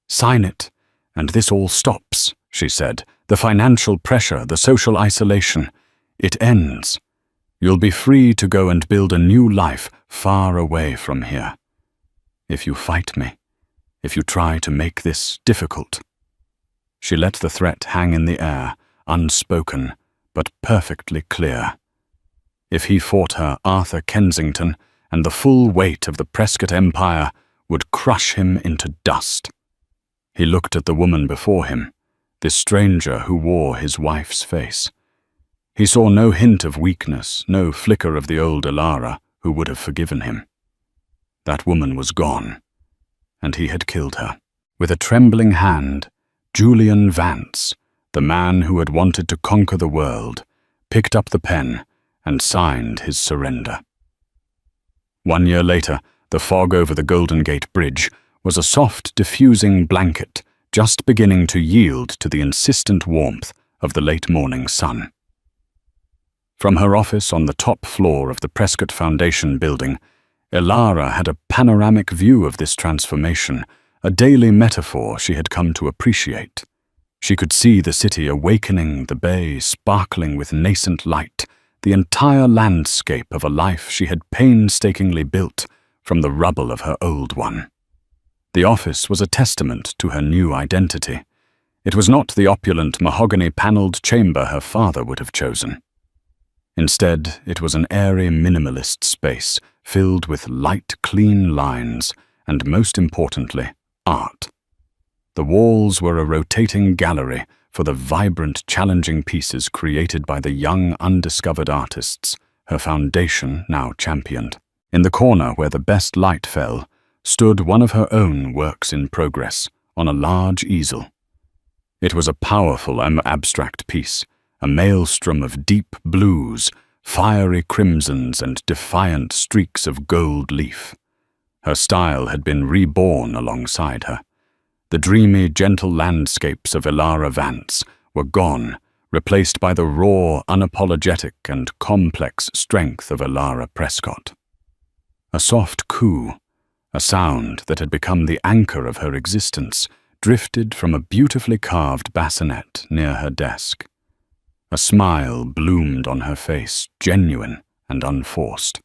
"Sign it, and this all stops," she said. "The financial pressure, the social isolation. It ends. You'll be free to go and build a new life far away from here. If you fight me, if you try to make this difficult." She let the threat hang in the air, unspoken, but perfectly clear. If he fought her, Arthur Kensington and the full weight of the Prescott Empire would crush him into dust. He looked at the woman before him, this stranger who wore his wife's face. He saw no hint of weakness, no flicker of the old Elara who would have forgiven him. That woman was gone, and he had killed her. With a trembling hand, Julian Vance, the man who had wanted to conquer the world, picked up the pen and signed his surrender. 1 year later, the fog over the Golden Gate Bridge was a soft, diffusing blanket just beginning to yield to the insistent warmth of the late morning sun. From her office on the top floor of the Prescott Foundation building, Elara had a panoramic view of this transformation, a daily metaphor she had come to appreciate. She could see the city awakening, the bay sparkling with nascent light, the entire landscape of a life she had painstakingly built from the rubble of her old one. The office was a testament to her new identity. It was not the opulent mahogany-paneled chamber her father would have chosen. Instead, it was an airy minimalist space filled with light, clean lines and, most importantly, art. The walls were a rotating gallery for the vibrant, challenging pieces created by the young, undiscovered artists her foundation now championed. In the corner where the best light fell stood one of her own works in progress on a large easel. It was a powerful and abstract piece, a maelstrom of deep blues, fiery crimsons, and defiant streaks of gold leaf. Her style had been reborn alongside her. The dreamy, gentle landscapes of Elara Vance were gone, replaced by the raw, unapologetic, and complex strength of Elara Prescott. A soft coo, a sound that had become the anchor of her existence, drifted from a beautifully carved bassinet near her desk. A smile bloomed on her face, genuine and unforced.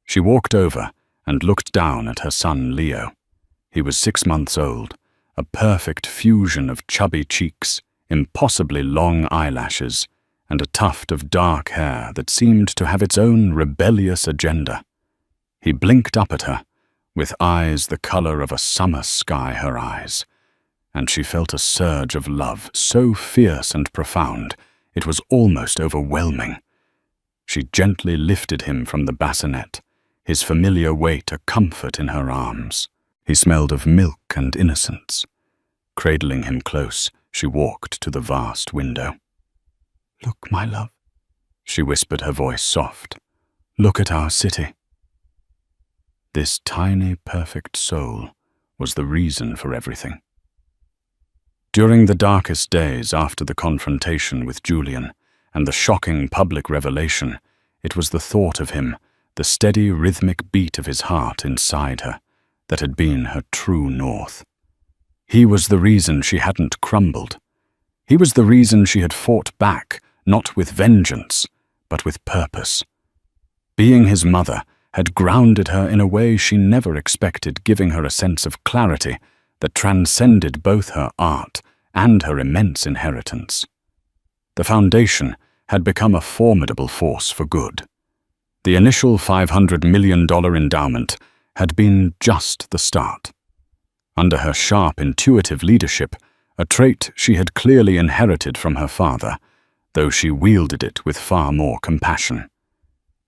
She walked over and looked down at her son Leo. He was 6 months old, a perfect fusion of chubby cheeks, impossibly long eyelashes, and a tuft of dark hair that seemed to have its own rebellious agenda. He blinked up at her, with eyes the color of a summer sky her eyes, and she felt a surge of love so fierce and profound it was almost overwhelming. She gently lifted him from the bassinet, his familiar weight a comfort in her arms. He smelled of milk and innocence. Cradling him close, she walked to the vast window. "Look, my love," she whispered, her voice soft. "Look at our city." This tiny, perfect soul was the reason for everything. During the darkest days after the confrontation with Julian and the shocking public revelation, it was the thought of him, the steady rhythmic beat of his heart inside her, that had been her true north. He was the reason she hadn't crumbled. He was the reason she had fought back, not with vengeance, but with purpose. Being his mother had grounded her in a way she never expected, giving her a sense of clarity that transcended both her art and her immense inheritance. The foundation had become a formidable force for good. The initial $500 million endowment had been just the start. Under her sharp, intuitive leadership, a trait she had clearly inherited from her father, though she wielded it with far more compassion.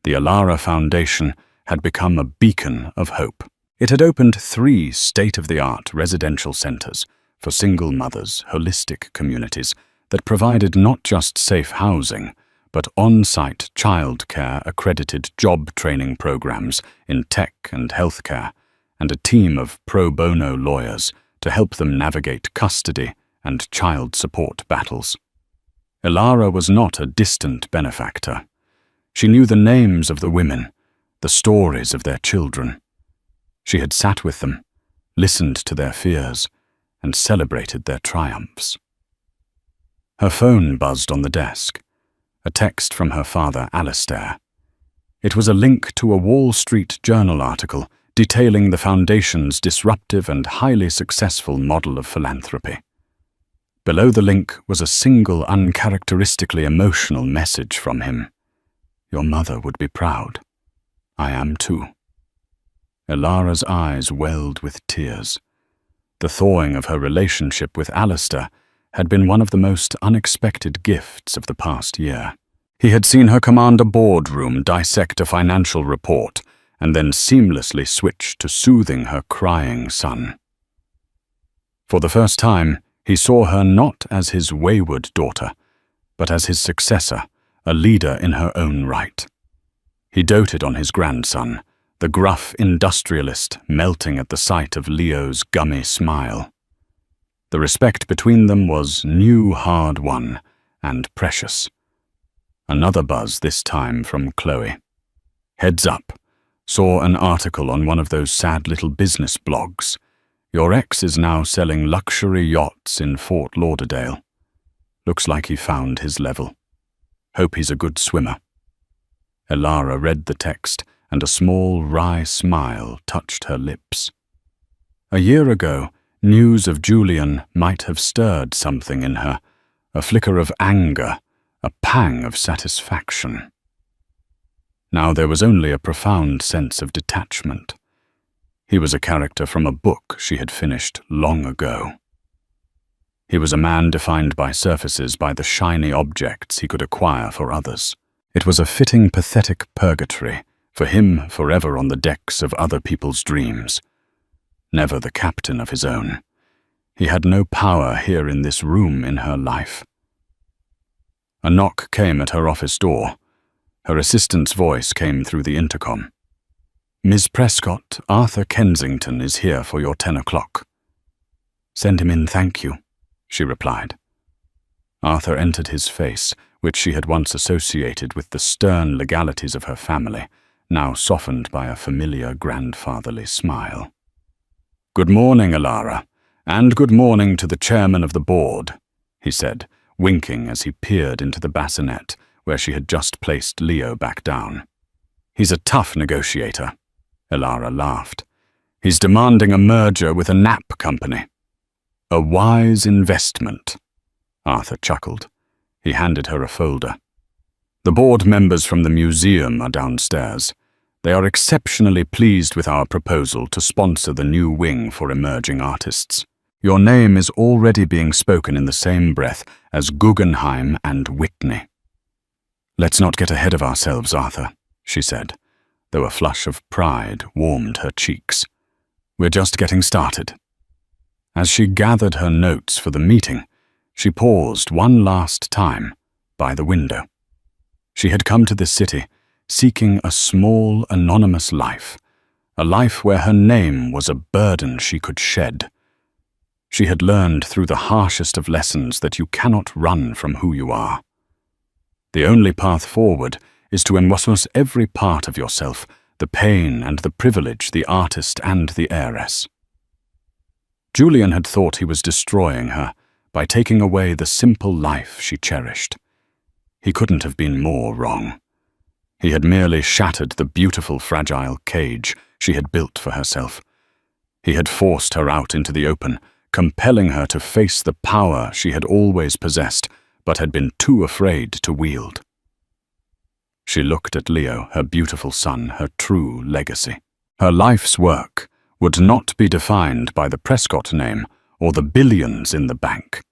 The Alara Foundation had become a beacon of hope. It had opened 3 state-of-the-art residential centers for single mothers, holistic communities that provided not just safe housing, but on-site childcare accredited job training programs in tech and healthcare, and a team of pro bono lawyers to help them navigate custody and child support battles. Alara was not a distant benefactor. She knew the names of the women, the stories of their children. She had sat with them, listened to their fears, and celebrated their triumphs. Her phone buzzed on the desk, a text from her father, Alistair. It was a link to a Wall Street Journal article detailing the Foundation's disruptive and highly successful model of philanthropy. Below the link was a single, uncharacteristically emotional message from him. "Your mother would be proud. I am too." Alara's eyes welled with tears. The thawing of her relationship with Alistair had been one of the most unexpected gifts of the past year. He had seen her command a boardroom, dissect a financial report, and then seamlessly switch to soothing her crying son. For the first time, he saw her not as his wayward daughter, but as his successor, a leader in her own right. He doted on his grandson, the gruff industrialist melting at the sight of Leo's gummy smile. The respect between them was new, hard-won, and precious. Another buzz this time from Chloe. "Heads up. Saw an article on one of those sad little business blogs. Your ex is now selling luxury yachts in Fort Lauderdale. Looks like he found his level. Hope he's a good swimmer." Alara read the text, and a small, wry smile touched her lips. A year ago, news of Julian might have stirred something in her, a flicker of anger, a pang of satisfaction. Now there was only a profound sense of detachment. He was a character from a book she had finished long ago. He was a man defined by surfaces, by the shiny objects he could acquire for others. It was a fitting, pathetic purgatory, for him forever on the decks of other people's dreams. Never the captain of his own. He had no power here in this room in her life. A knock came at her office door. Her assistant's voice came through the intercom. "Ms. Prescott, Arthur Kensington is here for your 10 o'clock. "Send him in, thank you," she replied. Arthur entered, his face, which she had once associated with the stern legalities of her family, now softened by a familiar grandfatherly smile. "Good morning, Alara, and good morning to the chairman of the board," he said, winking as he peered into the bassinet where she had just placed Leo back down. "He's a tough negotiator," Alara laughed. "He's demanding a merger with a nap company." "A wise investment," Arthur chuckled. He handed her a folder. "The board members from the museum are downstairs. They are exceptionally pleased with our proposal to sponsor the new wing for emerging artists. Your name is already being spoken in the same breath as Guggenheim and Whitney." "Let's not get ahead of ourselves, Arthur," she said, though a flush of pride warmed her cheeks. "We're just getting started." As she gathered her notes for the meeting, she paused one last time by the window. She had come to this city seeking a small, anonymous life, a life where her name was a burden she could shed. She had learned through the harshest of lessons that you cannot run from who you are. The only path forward is to encompass every part of yourself, the pain and the privilege, the artist and the heiress. Julian had thought he was destroying her by taking away the simple life she cherished. He couldn't have been more wrong. He had merely shattered the beautiful, fragile cage she had built for herself. He had forced her out into the open, compelling her to face the power she had always possessed, but had been too afraid to wield. She looked at Leo, her beautiful son, her true legacy. Her life's work would not be defined by the Prescott name or the billions in the bank.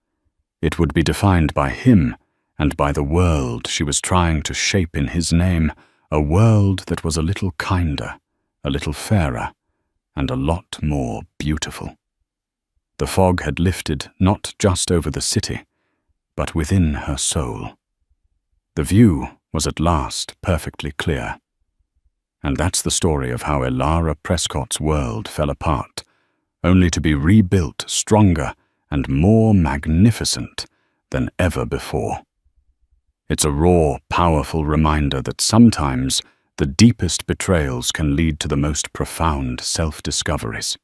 It would be defined by him and by the world she was trying to shape in his name, a world that was a little kinder, a little fairer, and a lot more beautiful. The fog had lifted not just over the city, but within her soul. The view was at last perfectly clear. And that's the story of how Elara Prescott's world fell apart, only to be rebuilt stronger and more magnificent than ever before. It's a raw, powerful reminder that sometimes the deepest betrayals can lead to the most profound self-discoveries.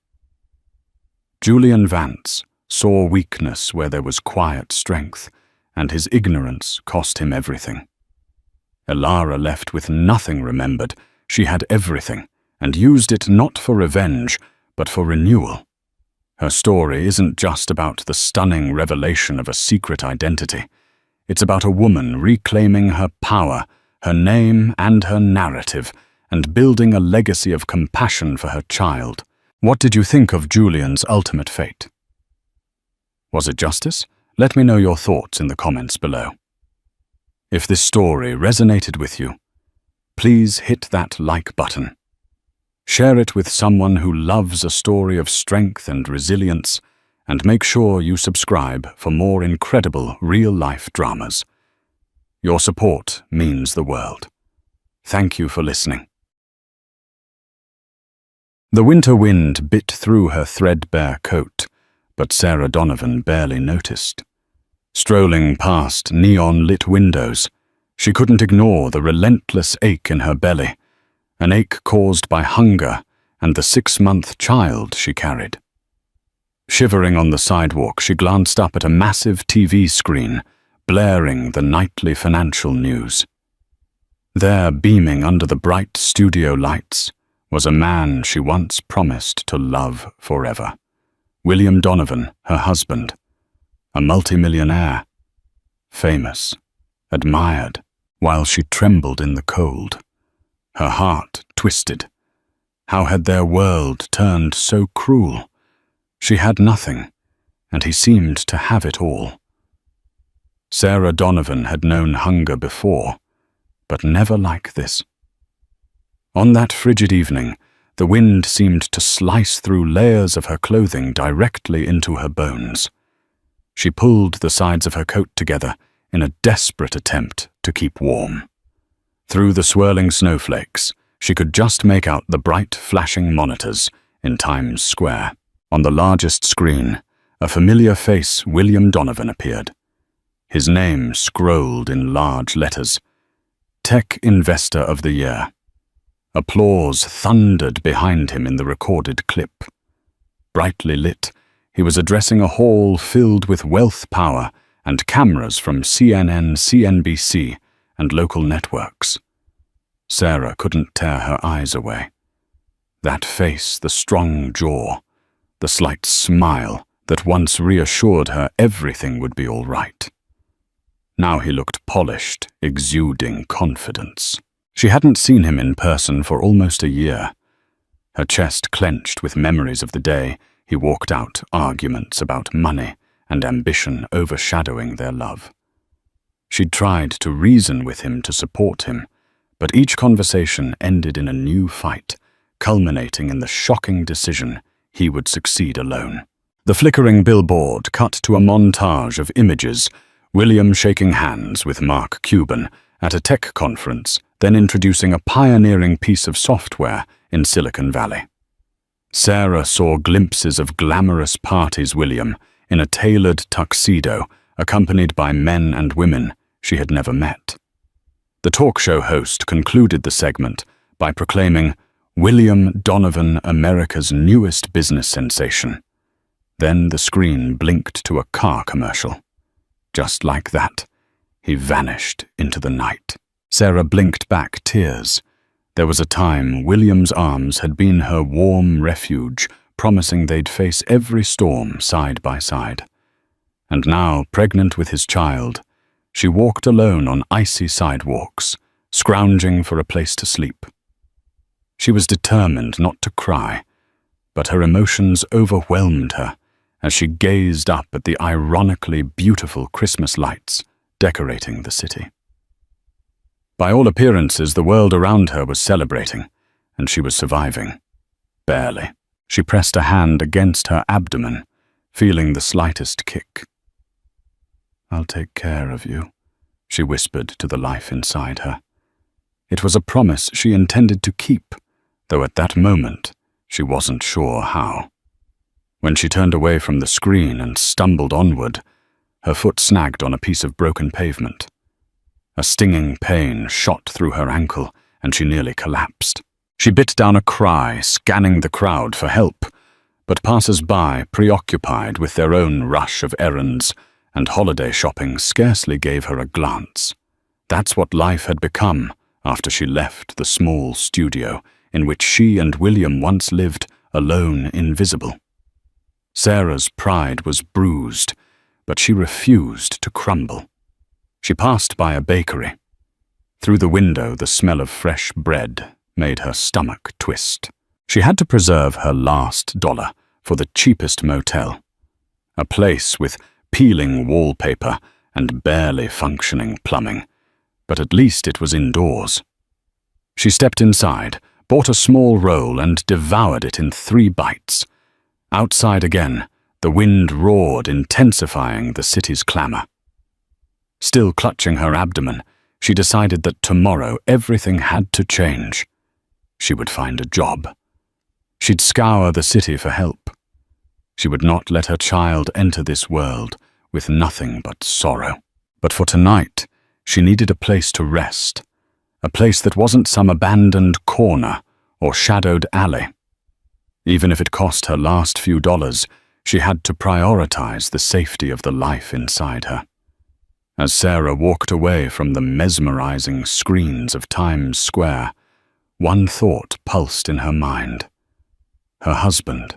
Julian Vance saw weakness where there was quiet strength, and his ignorance cost him everything. Elara left with nothing remembered. She had everything, and used it not for revenge, but for renewal. Her story isn't just about the stunning revelation of a secret identity. It's about a woman reclaiming her power, her name and her narrative, and building a legacy of compassion for her child. What did you think of Julian's ultimate fate? Was it justice? Let me know your thoughts in the comments below. If this story resonated with you, please hit that like button. Share it with someone who loves a story of strength and resilience, and make sure you subscribe for more incredible real-life dramas. Your support means the world. Thank you for listening. The winter wind bit through her threadbare coat, but Sarah Donovan barely noticed. Strolling past neon-lit windows, she couldn't ignore the relentless ache in her belly, an ache caused by hunger and the 6-month child she carried. Shivering on the sidewalk, she glanced up at a massive TV screen, blaring the nightly financial news. There, beaming under the bright studio lights, was a man she once promised to love forever. William Donovan, her husband, a multimillionaire, famous, admired, while she trembled in the cold. Her heart twisted. How had their world turned so cruel? She had nothing, and he seemed to have it all. Sarah Donovan had known hunger before, but never like this. On that frigid evening, the wind seemed to slice through layers of her clothing directly into her bones. She pulled the sides of her coat together in a desperate attempt to keep warm. Through the swirling snowflakes, she could just make out the bright flashing monitors in Times Square. On the largest screen, a familiar face, William Donovan, appeared. His name scrolled in large letters. Tech Investor of the Year. Applause thundered behind him in the recorded clip. Brightly lit, he was addressing a hall filled with wealth power and cameras from CNN, CNBC, and local networks. Sarah couldn't tear her eyes away. That face, the strong jaw, the slight smile that once reassured her everything would be all right. Now he looked polished, exuding confidence. She hadn't seen him in person for almost a year. Her chest clenched with memories of the day he walked out, arguments about money and ambition overshadowing their love. She'd tried to reason with him to support him, but each conversation ended in a new fight, culminating in the shocking decision he would succeed alone. The flickering billboard cut to a montage of images, William shaking hands with Mark Cuban at a tech conference, then introducing a pioneering piece of software in Silicon Valley. Sarah saw glimpses of glamorous parties William in a tailored tuxedo, accompanied by men and women she had never met. The talk show host concluded the segment by proclaiming, "William Donovan, America's newest business sensation." Then the screen blinked to a car commercial. Just like that, he vanished into the night. Sarah blinked back tears. There was a time William's arms had been her warm refuge, promising they'd face every storm side by side. And now, pregnant with his child, she walked alone on icy sidewalks, scrounging for a place to sleep. She was determined not to cry, but her emotions overwhelmed her as she gazed up at the ironically beautiful Christmas lights decorating the city. By all appearances, the world around her was celebrating, and she was surviving. Barely. She pressed a hand against her abdomen, feeling the slightest kick. "I'll take care of you," she whispered to the life inside her. It was a promise she intended to keep, though at that moment she wasn't sure how. When she turned away from the screen and stumbled onward, her foot snagged on a piece of broken pavement. A stinging pain shot through her ankle, and she nearly collapsed. She bit down a cry, scanning the crowd for help, but passers-by, preoccupied with their own rush of errands and holiday shopping, scarcely gave her a glance. That's what life had become after she left the small studio in which she and William once lived, alone, invisible. Sarah's pride was bruised, but she refused to crumble. She passed by a bakery. Through the window, the smell of fresh bread made her stomach twist. She had to preserve her last dollar for the cheapest motel, a place with peeling wallpaper and barely functioning plumbing, but at least it was indoors. She stepped inside, bought a small roll and devoured it in 3 bites. Outside again, the wind roared, intensifying the city's clamor. Still clutching her abdomen, she decided that tomorrow everything had to change. She would find a job. She'd scour the city for help. She would not let her child enter this world with nothing but sorrow. But for tonight, she needed a place to rest, a place that wasn't some abandoned corner or shadowed alley. Even if it cost her last few dollars, she had to prioritize the safety of the life inside her. As Sarah walked away from the mesmerizing screens of Times Square, one thought pulsed in her mind. Her husband,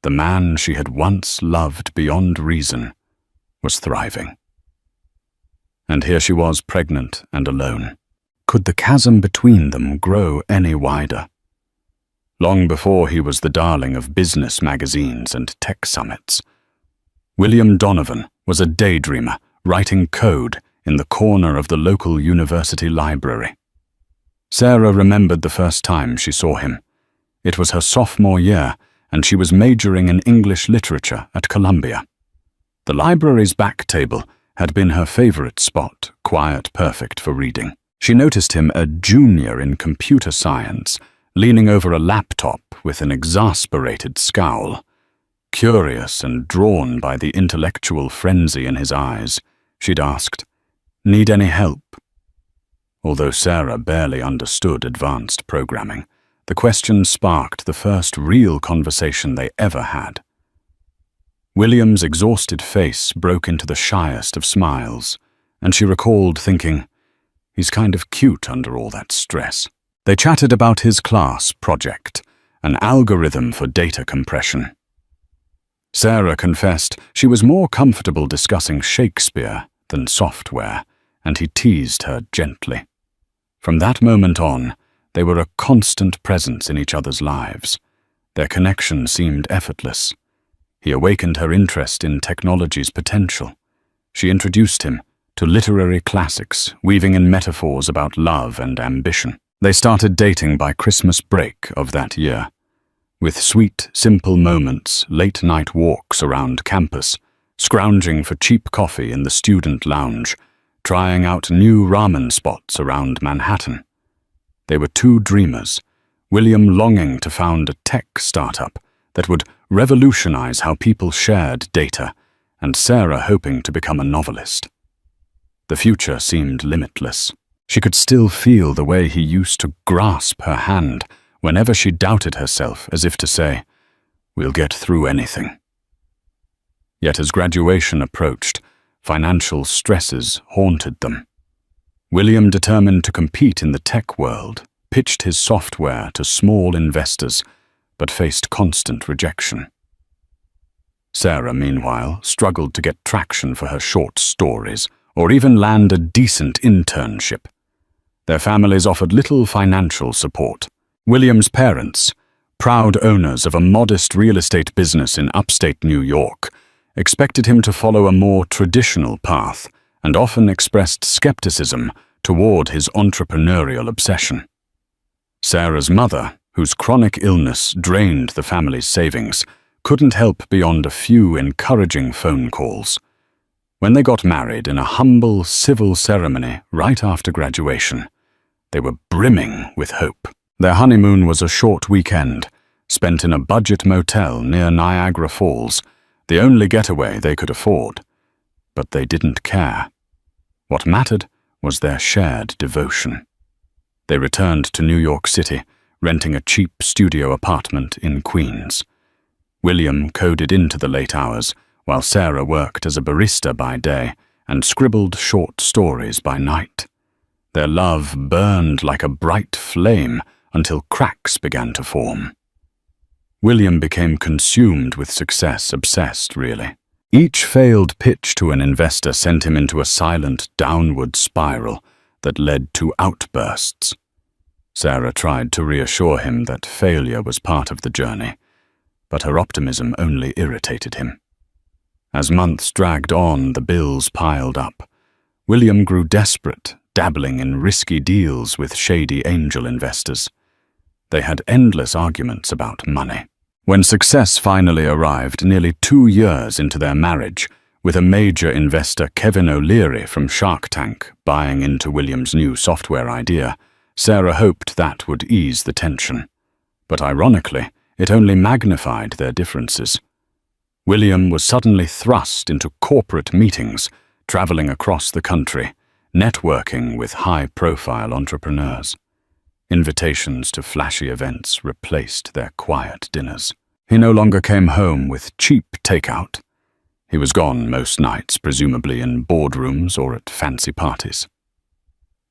the man she had once loved beyond reason, was thriving. And here she was, pregnant and alone. Could the chasm between them grow any wider? Long before he was the darling of business magazines and tech summits, William Donovan was a daydreamer, writing code in the corner of the local university library. Sarah remembered the first time she saw him. It was her sophomore year, and she was majoring in English literature at Columbia. The library's back table had been her favorite spot, quiet, perfect for reading. She noticed him a junior in computer science, leaning over a laptop with an exasperated scowl. Curious and drawn by the intellectual frenzy in his eyes, she'd asked, "Need any help?" Although Sarah barely understood advanced programming, the question sparked the first real conversation they ever had. William's exhausted face broke into the shyest of smiles, and she recalled thinking, "He's kind of cute under all that stress." They chatted about his class project, an algorithm for data compression. Sarah confessed she was more comfortable discussing Shakespeare than software, and he teased her gently. From that moment on, they were a constant presence in each other's lives. Their connection seemed effortless. He awakened her interest in technology's potential. She introduced him to literary classics, weaving in metaphors about love and ambition. They started dating by Christmas break of that year. with sweet, simple moments, late-night walks around campus, scrounging for cheap coffee in the student lounge, trying out new ramen spots around Manhattan. They were two dreamers, William longing to found a tech startup that would revolutionize how people shared data, and Sarah hoping to become a novelist. The future seemed limitless. She could still feel the way he used to grasp her hand whenever she doubted herself, as if to say, "We'll get through anything." Yet as graduation approached, financial stresses haunted them. William, determined to compete in the tech world, pitched his software to small investors, but faced constant rejection. Sarah, meanwhile, struggled to get traction for her short stories, or even land a decent internship. Their families offered little financial support. William's parents, proud owners of a modest real estate business in upstate New York, expected him to follow a more traditional path and often expressed skepticism toward his entrepreneurial obsession. Sarah's mother, whose chronic illness drained the family's savings, couldn't help beyond a few encouraging phone calls. When they got married in a humble civil ceremony right after graduation, they were brimming with hope. Their honeymoon was a short weekend, spent in a budget motel near Niagara Falls, the only getaway they could afford. But they didn't care. What mattered was their shared devotion. They returned to New York City, renting a cheap studio apartment in Queens. William coded into the late hours, while Sarah worked as a barista by day and scribbled short stories by night. Their love burned like a bright flame until cracks began to form. William became consumed with success, obsessed, really. Each failed pitch to an investor sent him into a silent downward spiral that led to outbursts. Sarah tried to reassure him that failure was part of the journey, but her optimism only irritated him. As months dragged on, the bills piled up. William grew desperate, dabbling in risky deals with shady angel investors. They had endless arguments about money. When success finally arrived nearly 2 years into their marriage, with a major investor, Kevin O'Leary from Shark Tank, buying into William's new software idea, Sarah hoped that would ease the tension. But ironically, it only magnified their differences. William was suddenly thrust into corporate meetings, traveling across the country, networking with high-profile entrepreneurs. Invitations to flashy events replaced their quiet dinners. He no longer came home with cheap takeout. He was gone most nights, presumably in boardrooms or at fancy parties.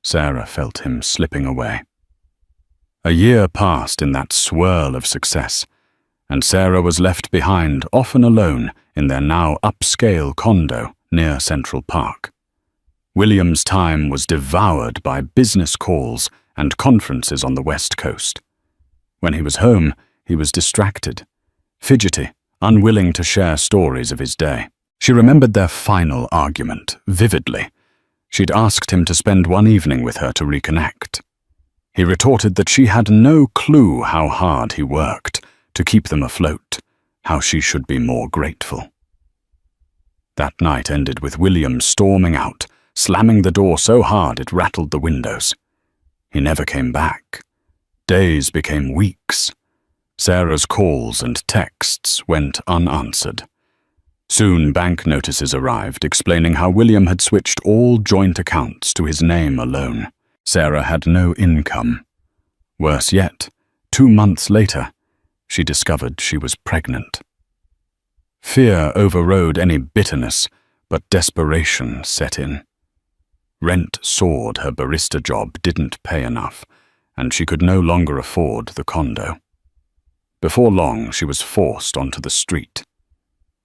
Sarah felt him slipping away. A year passed in that swirl of success, and Sarah was left behind, often alone, in their now upscale condo near Central Park. William's time was devoured by business calls and conferences on the West Coast. When he was home, he was distracted, fidgety, unwilling to share stories of his day. She remembered their final argument vividly. She'd asked him to spend one evening with her to reconnect. He retorted that she had no clue how hard he worked to keep them afloat, how she should be more grateful. That night ended with William storming out, slamming the door so hard it rattled the windows. He never came back. Days became weeks. Sarah's calls and texts went unanswered. Soon bank notices arrived explaining how William had switched all joint accounts to his name alone. Sarah had no income. Worse yet, 2 months later, she discovered she was pregnant. Fear overrode any bitterness, but desperation set in. Rent soared, her barista job didn't pay enough, and she could no longer afford the condo. Before long, she was forced onto the street.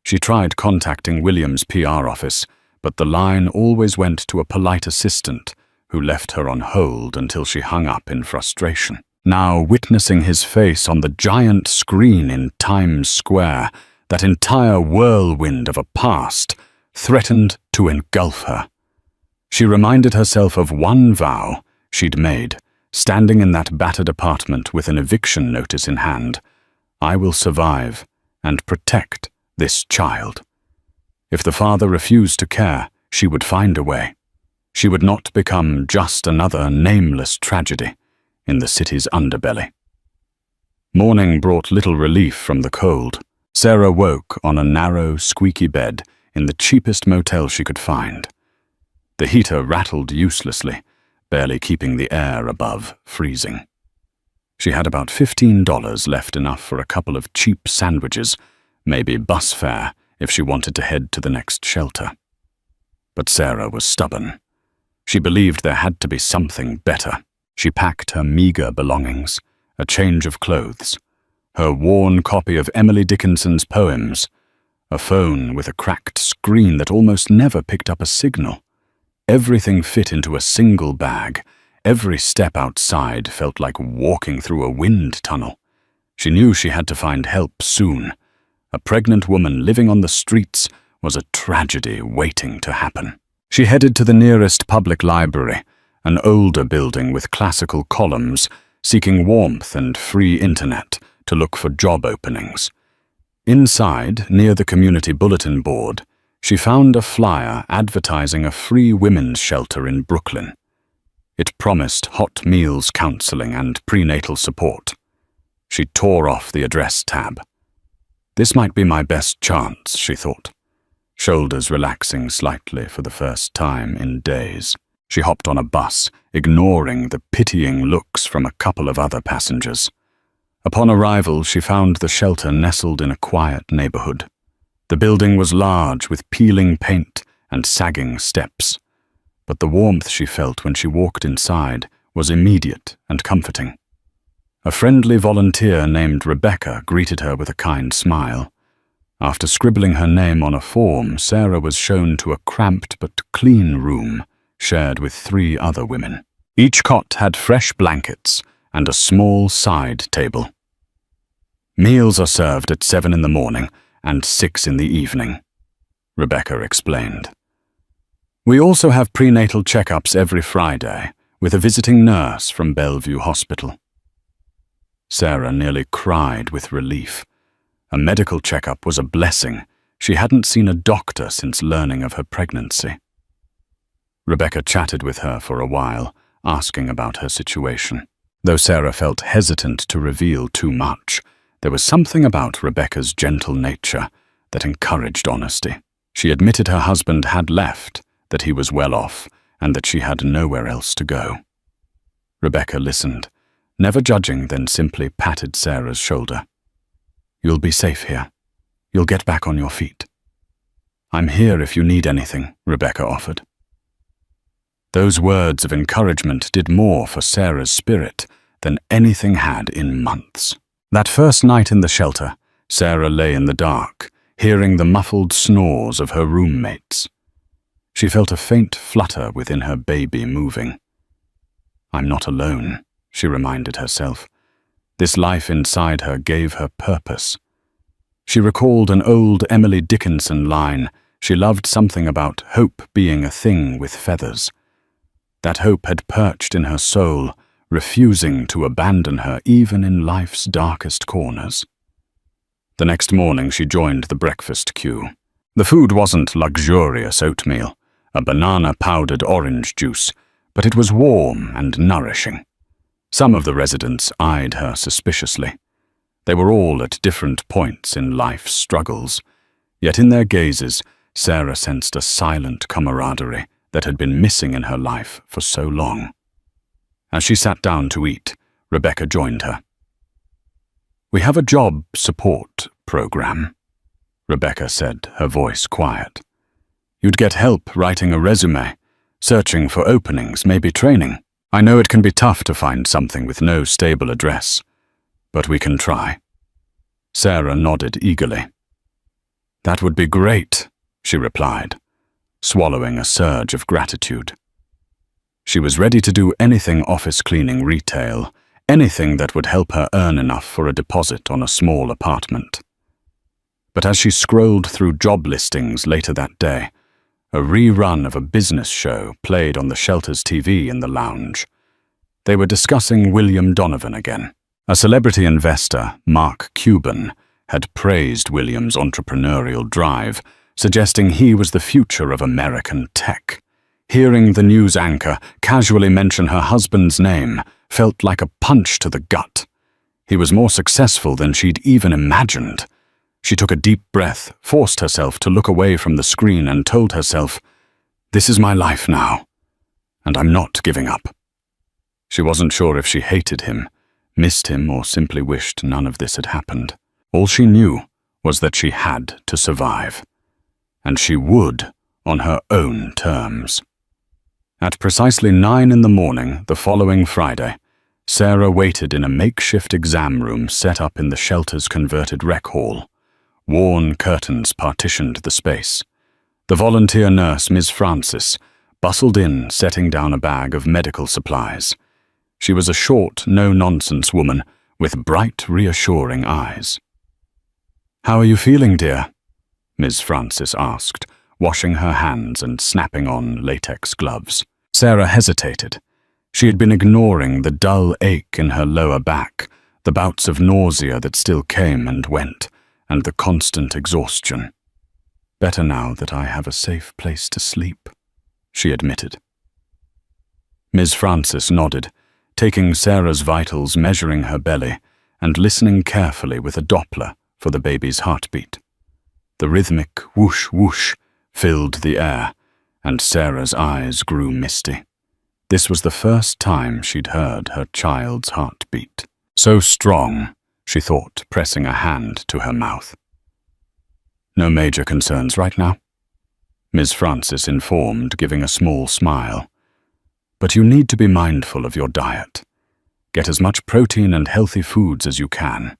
She tried contacting William's PR office, but the line always went to a polite assistant who left her on hold until she hung up in frustration. Now, witnessing his face on the giant screen in Times Square, that entire whirlwind of a past threatened to engulf her. She reminded herself of one vow she'd made, standing in that battered apartment with an eviction notice in hand. I will survive and protect this child. If the father refused to care, she would find a way. She would not become just another nameless tragedy in the city's underbelly. Morning brought little relief from the cold. Sarah woke on a narrow, squeaky bed in the cheapest motel she could find. The heater rattled uselessly, barely keeping the air above freezing. She had about $15 left, enough for a couple of cheap sandwiches, maybe bus fare if she wanted to head to the next shelter. But Sarah was stubborn. She believed there had to be something better. She packed her meager belongings, a change of clothes, her worn copy of Emily Dickinson's poems, a phone with a cracked screen that almost never picked up a signal. Everything fit into a single bag. Every step outside felt like walking through a wind tunnel. She knew she had to find help soon. A pregnant woman living on the streets was a tragedy waiting to happen. She headed to the nearest public library, an older building with classical columns, seeking warmth and free internet to look for job openings. Inside, near the community bulletin board, she found a flyer advertising a free women's shelter in Brooklyn. It promised hot meals counseling and prenatal support. She tore off the address tab. This might be my best chance, she thought, shoulders relaxing slightly for the first time in days. She hopped on a bus, ignoring the pitying looks from a couple of other passengers. Upon arrival, she found the shelter nestled in a quiet neighborhood. The building was large, with peeling paint and sagging steps, but the warmth she felt when she walked inside was immediate and comforting. A friendly volunteer named Rebecca greeted her with a kind smile. After scribbling her name on a form, Sarah was shown to a cramped but clean room shared with 3 other women. Each cot had fresh blankets and a small side table. Meals are served at 7 in the morning and 6 in the evening, Rebecca explained. We also have prenatal checkups every Friday with a visiting nurse from Bellevue Hospital. Sarah nearly cried with relief. A medical checkup was a blessing. She hadn't seen a doctor since learning of her pregnancy. Rebecca chatted with her for a while, asking about her situation. Though Sarah felt hesitant to reveal too much, there was something about Rebecca's gentle nature that encouraged honesty. She admitted her husband had left, that he was well off, and that she had nowhere else to go. Rebecca listened, never judging, then simply patted Sarah's shoulder. You'll be safe here. You'll get back on your feet. I'm here if you need anything, Rebecca offered. Those words of encouragement did more for Sarah's spirit than anything had in months. That first night in the shelter, Sarah lay in the dark, hearing the muffled snores of her roommates. She felt a faint flutter within her baby moving. I'm not alone, she reminded herself. This life inside her gave her purpose. She recalled an old Emily Dickinson line. She loved something about hope being a thing with feathers. That hope had perched in her soul, refusing to abandon her even in life's darkest corners. The next morning she joined the breakfast queue. The food wasn't luxurious oatmeal, a banana-powdered orange juice, but it was warm and nourishing. Some of the residents eyed her suspiciously. They were all at different points in life's struggles, yet in their gazes, Sarah sensed a silent camaraderie that had been missing in her life for so long. As she sat down to eat, Rebecca joined her. We have a job support program, Rebecca said, her voice quiet. You'd get help writing a resume, searching for openings, maybe training. I know it can be tough to find something with no stable address, but we can try. Sarah nodded eagerly. That would be great, she replied, swallowing a surge of gratitude. She was ready to do anything office cleaning retail, anything that would help her earn enough for a deposit on a small apartment. But as she scrolled through job listings later that day, a rerun of a business show played on the shelter's TV in the lounge. They were discussing William Donovan again. A celebrity investor, Mark Cuban, had praised William's entrepreneurial drive, suggesting he was the future of American tech. Hearing the news anchor casually mention her husband's name felt like a punch to the gut. He was more successful than she'd even imagined. She took a deep breath, forced herself to look away from the screen, and told herself, "This is my life now, and I'm not giving up." She wasn't sure if she hated him, missed him, or simply wished none of this had happened. All she knew was that she had to survive, and she would on her own terms. At precisely 9 in the morning the following Friday, Sarah waited in a makeshift exam room set up in the shelter's converted rec hall. Worn curtains partitioned the space. The volunteer nurse, Ms. Francis, bustled in, setting down a bag of medical supplies. She was a short, no-nonsense woman with bright, reassuring eyes. "How are you feeling, dear?" Ms. Francis asked, washing her hands and snapping on latex gloves. Sarah hesitated. She had been ignoring the dull ache in her lower back, the bouts of nausea that still came and went, and the constant exhaustion. "Better now that I have a safe place to sleep," she admitted. Ms. Francis nodded, taking Sarah's vitals, measuring her belly, and listening carefully with a Doppler for the baby's heartbeat. The rhythmic whoosh whoosh filled the air, and Sarah's eyes grew misty. This was the first time she'd heard her child's heartbeat. So strong, she thought, pressing a hand to her mouth. "No major concerns right now?" Ms. Francis informed, giving a small smile. "But you need to be mindful of your diet. Get as much protein and healthy foods as you can.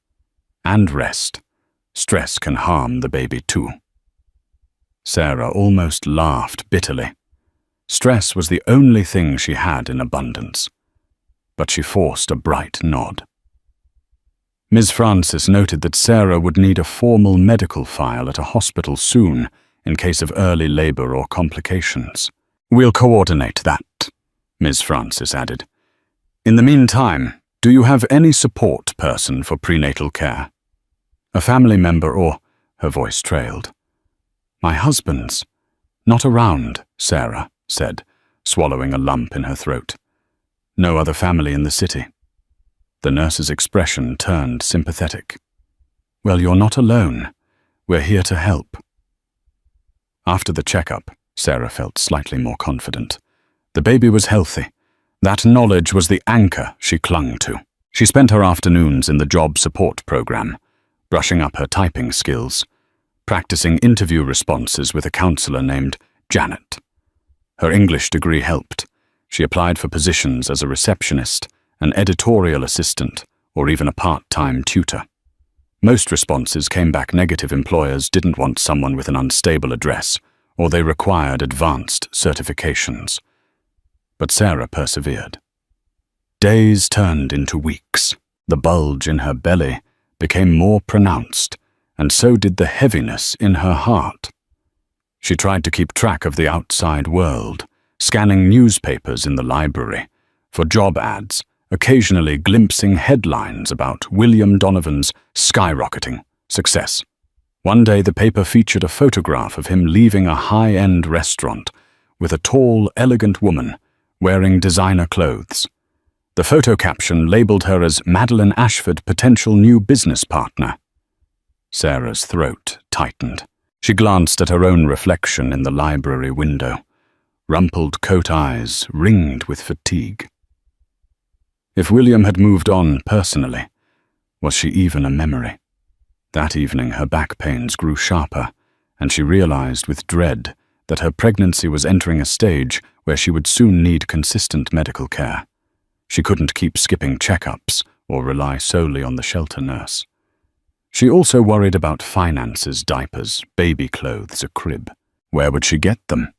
And rest. Stress can harm the baby too." Sarah almost laughed bitterly. Stress was the only thing she had in abundance. But she forced a bright nod. Ms. Francis noted that Sarah would need a formal medical file at a hospital soon in case of early labor or complications. "We'll coordinate that," Ms. Francis added. "In the meantime, do you have any support person for prenatal care? A family member or—" her voice trailed. "My husband's not around," Sarah said, swallowing a lump in her throat. "No other family in the city." The nurse's expression turned sympathetic. "Well, you're not alone. We're here to help." After the checkup, Sarah felt slightly more confident. The baby was healthy. That knowledge was the anchor she clung to. She spent her afternoons in the job support program, brushing up her typing skills, practicing interview responses with a counselor named Janet. Her English degree helped. She applied for positions as a receptionist, an editorial assistant, or even a part-time tutor. Most responses came back negative. Employers didn't want someone with an unstable address, or they required advanced certifications. But Sarah persevered. Days turned into weeks. The bulge in her belly became more pronounced, and so did the heaviness in her heart. She tried to keep track of the outside world, scanning newspapers in the library for job ads, occasionally glimpsing headlines about William Donovan's skyrocketing success. One day the paper featured a photograph of him leaving a high-end restaurant with a tall, elegant woman wearing designer clothes. The photo caption labeled her as Madeline Ashford, potential new business partner. Sarah's throat tightened. She glanced at her own reflection in the library window. Rumpled coat eyes ringed with fatigue. If William had moved on personally, was she even a memory? That evening her back pains grew sharper, and she realized with dread that her pregnancy was entering a stage where she would soon need consistent medical care. She couldn't keep skipping checkups or rely solely on the shelter nurse. She also worried about finances, diapers, baby clothes, a crib. Where would she get them?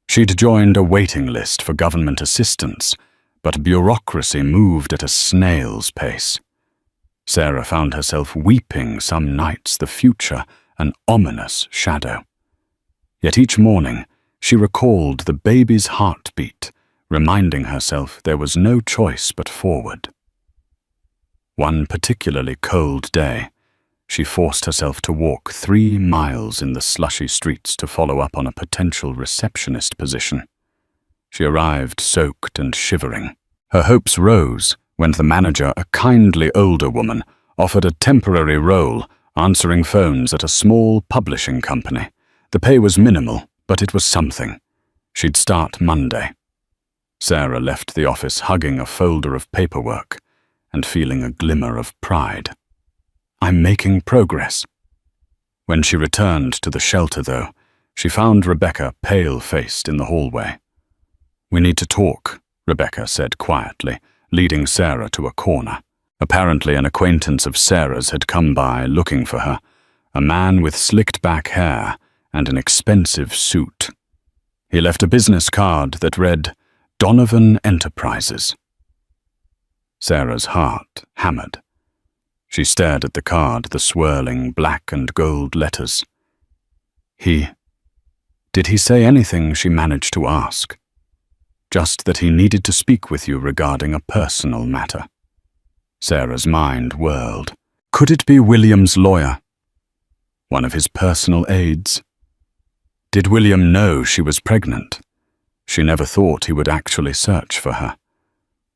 She'd joined a waiting list for government assistance, but bureaucracy moved at a snail's pace. Sarah found herself weeping some nights, the future an ominous shadow. Yet each morning she recalled the baby's heartbeat, reminding herself there was no choice but forward. One particularly cold day, she forced herself to walk 3 miles in the slushy streets to follow up on a potential receptionist position. She arrived soaked and shivering. Her hopes rose when the manager, a kindly older woman, offered a temporary role answering phones at a small publishing company. The pay was minimal, but it was something. She'd start Monday. Sarah left the office hugging a folder of paperwork and feeling a glimmer of pride. I'm making progress. When she returned to the shelter, though, she found Rebecca pale-faced in the hallway. We need to talk, Rebecca said quietly, leading Sarah to a corner. Apparently an acquaintance of Sarah's had come by looking for her, a man with slicked-back hair and an expensive suit. He left a business card that read, Donovan Enterprises. Sarah's heart hammered. She stared at the card, the swirling black and gold letters. Did he say anything she managed to ask? Just that he needed to speak with you regarding a personal matter. Sarah's mind whirled. Could it be William's lawyer? One of his personal aides? Did William know she was pregnant? She never thought he would actually search for her.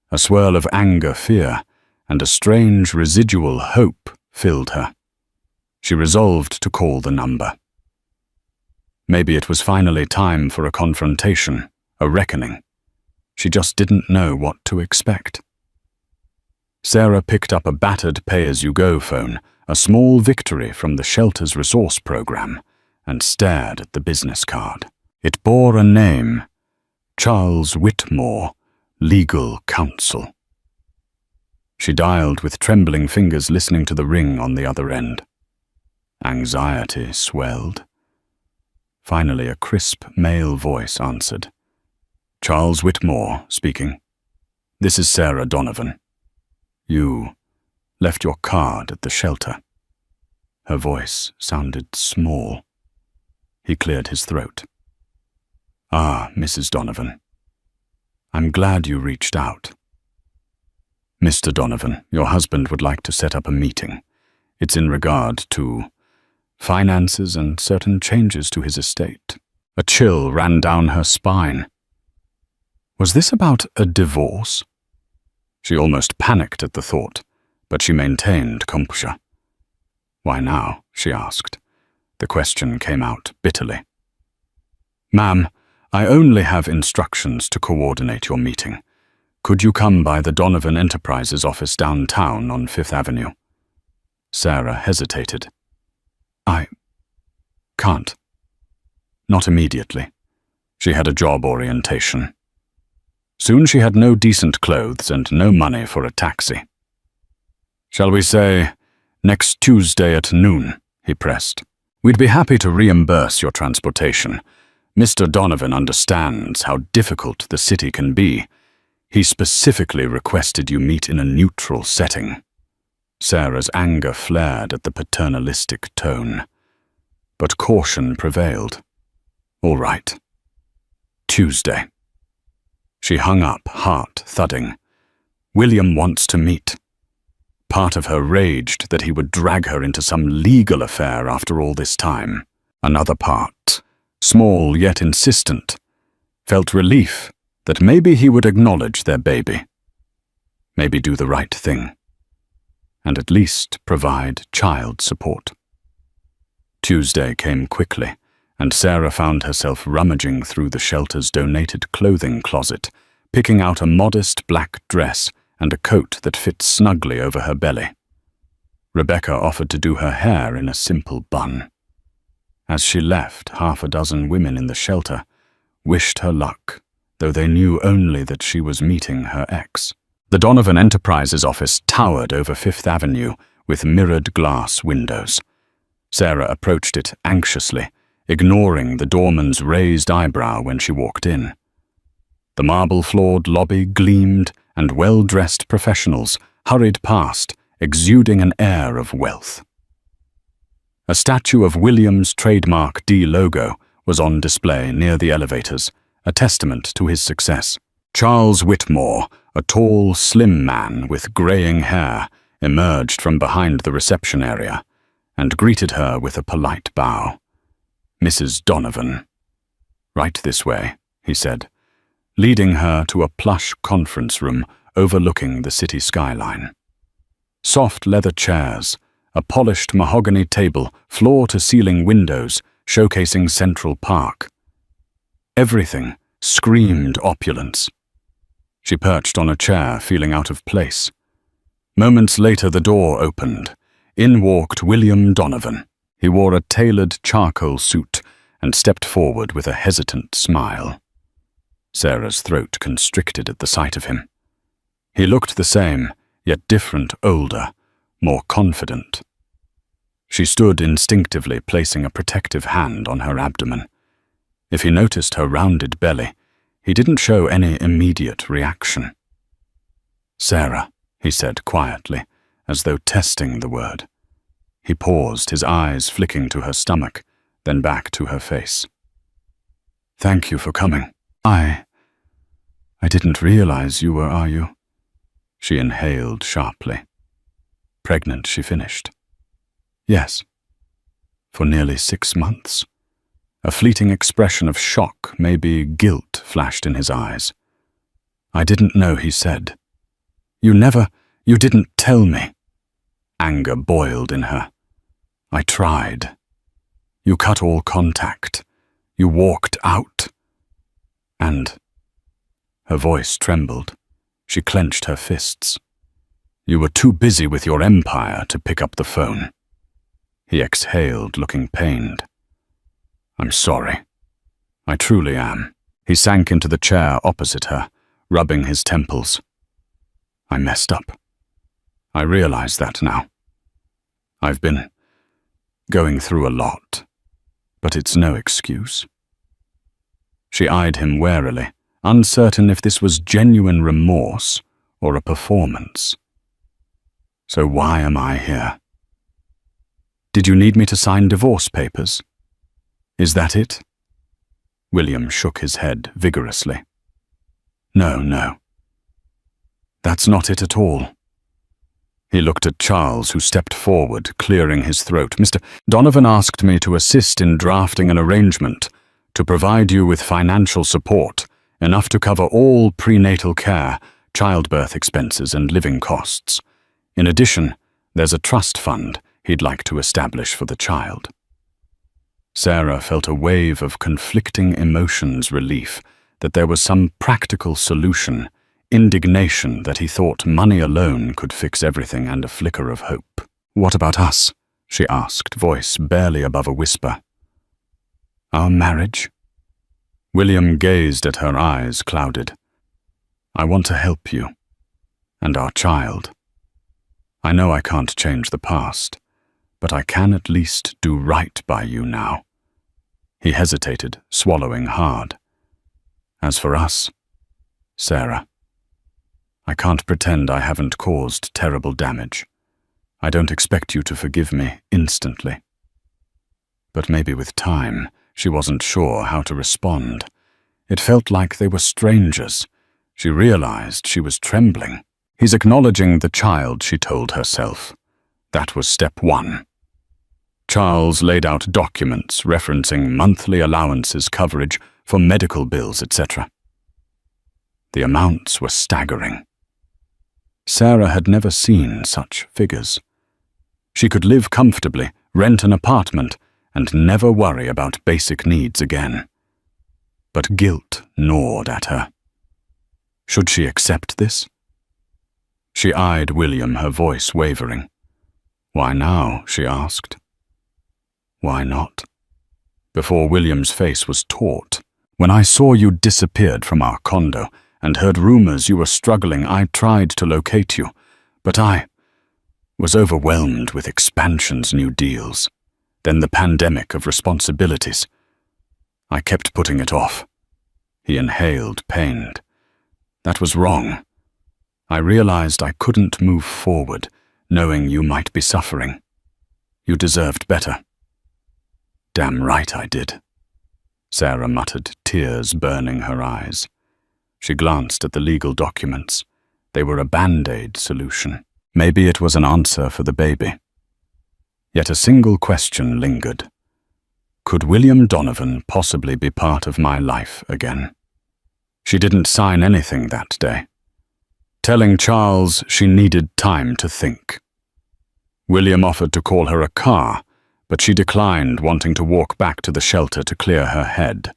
A swirl of anger, fear, and a strange residual hope filled her. She resolved to call the number. Maybe it was finally time for a confrontation, a reckoning. She just didn't know what to expect. Sarah picked up a battered pay-as-you-go phone, a small victory from the shelter's resource program, and stared at the business card. It bore a name, Charles Whitmore, Legal Counsel. She dialed with trembling fingers, listening to the ring on the other end. Anxiety swelled. Finally, a crisp male voice answered. Charles Whitmore speaking. This is Sarah Donovan. You left your card at the shelter. Her voice sounded small. He cleared his throat. Ah, Mrs. Donovan. I'm glad you reached out. Mr. Donovan, your husband would like to set up a meeting. It's in regard to finances and certain changes to his estate. A chill ran down her spine. Was this about a divorce? She almost panicked at the thought, but she maintained composure. Why now? She asked. The question came out bitterly. Ma'am, I only have instructions to coordinate your meeting. Could you come by the Donovan Enterprises office downtown on 5th Avenue? Sarah hesitated. I can't. Not immediately. She had a job orientation. Soon she had no decent clothes and no money for a taxi. Shall we say, next Tuesday at noon, he pressed. We'd be happy to reimburse your transportation. Mr. Donovan understands how difficult the city can be. He specifically requested you meet in a neutral setting. Sarah's anger flared at the paternalistic tone. But caution prevailed. All right. Tuesday. She hung up, heart thudding. William wants to meet. Part of her raged that he would drag her into some legal affair after all this time. Another part, small yet insistent, felt relief that maybe he would acknowledge their baby. Maybe do the right thing. And at least provide child support. Tuesday came quickly, and Sarah found herself rummaging through the shelter's donated clothing closet, picking out a modest black dress and a coat that fit snugly over her belly. Rebecca offered to do her hair in a simple bun. As she left, 6 women in the shelter wished her luck, though they knew only that she was meeting her ex. The Donovan Enterprises office towered over 5th Avenue with mirrored glass windows. Sarah approached it anxiously, ignoring the doorman's raised eyebrow when she walked in. The marble-floored lobby gleamed, and well-dressed professionals hurried past, exuding an air of wealth. A statue of William's trademark D logo was on display near the elevators, a testament to his success. Charles Whitmore, a tall, slim man with graying hair, emerged from behind the reception area and greeted her with a polite bow. "Mrs. Donovan." "Right this way," he said, leading her to a plush conference room overlooking the city skyline. Soft leather chairs, a polished mahogany table, floor-to-ceiling windows showcasing Central Park. Everything screamed opulence. She perched on a chair, feeling out of place. Moments later, the door opened. In walked William Donovan. He wore a tailored charcoal suit and stepped forward with a hesitant smile. Sarah's throat constricted at the sight of him. He looked the same, yet different, older, more confident. She stood instinctively, placing a protective hand on her abdomen. If he noticed her rounded belly, he didn't show any immediate reaction. "Sarah," he said quietly, as though testing the word. He paused, his eyes flicking to her stomach, then back to her face. "Thank you for coming. I didn't realize you were, are you?" She inhaled sharply. "Pregnant," she finished. "Yes. For nearly 6 months." A fleeting expression of shock, maybe guilt, flashed in his eyes. "I didn't know," he said. You didn't tell me." Anger boiled in her. "I tried. You cut all contact. You walked out. And..." Her voice trembled. She clenched her fists. "You were too busy with your empire to pick up the phone." He exhaled, looking pained. "I'm sorry. I truly am." He sank into the chair opposite her, rubbing his temples. "I messed up. I realize that now. I've been going through a lot, but it's no excuse." She eyed him warily, uncertain if this was genuine remorse or a performance. "So why am I here?" "Did you need me to sign divorce papers? Is that it?" William shook his head vigorously. No. That's not it at all." He looked at Charles, who stepped forward, clearing his throat. "Mr. Donovan asked me to assist in drafting an arrangement to provide you with financial support, enough to cover all prenatal care, childbirth expenses, and living costs. In addition, there's a trust fund he'd like to establish for the child." Sarah felt a wave of conflicting emotions, relief that there was some practical solution, indignation that he thought money alone could fix everything, and a flicker of hope. "What about us?" she asked, voice barely above a whisper. "Our marriage?" William gazed at her, eyes clouded. "I want to help you. And our child. I know I can't change the past, but I can at least do right by you now." He hesitated, swallowing hard. "As for us, Sarah, I can't pretend I haven't caused terrible damage. I don't expect you to forgive me instantly." But maybe with time, she wasn't sure how to respond. It felt like they were strangers. She realized she was trembling. "He's acknowledging the child," she told herself. That was step 1. Charles laid out documents referencing monthly allowances, coverage for medical bills, etc. The amounts were staggering. Sarah had never seen such figures. She could live comfortably, rent an apartment, and never worry about basic needs again. But guilt gnawed at her. Should she accept this? She eyed William, her voice wavering. "Why now?" she asked. "Why not?" Before William's face was taut. "When I saw you disappeared from our condo and heard rumors you were struggling, I tried to locate you, but I was overwhelmed with expansions, new deals, then the pandemic of responsibilities. I kept putting it off." He inhaled, pained. "That was wrong. I realized I couldn't move forward, knowing you might be suffering. You deserved better." "Damn right I did," Sarah muttered, tears burning her eyes. She glanced at the legal documents. They were a band-aid solution. Maybe it was an answer for the baby. Yet a single question lingered. Could William Donovan possibly be part of my life again? She didn't sign anything that day, telling Charles she needed time to think. William offered to call her a car, but she declined, wanting to walk back to the shelter to clear her head.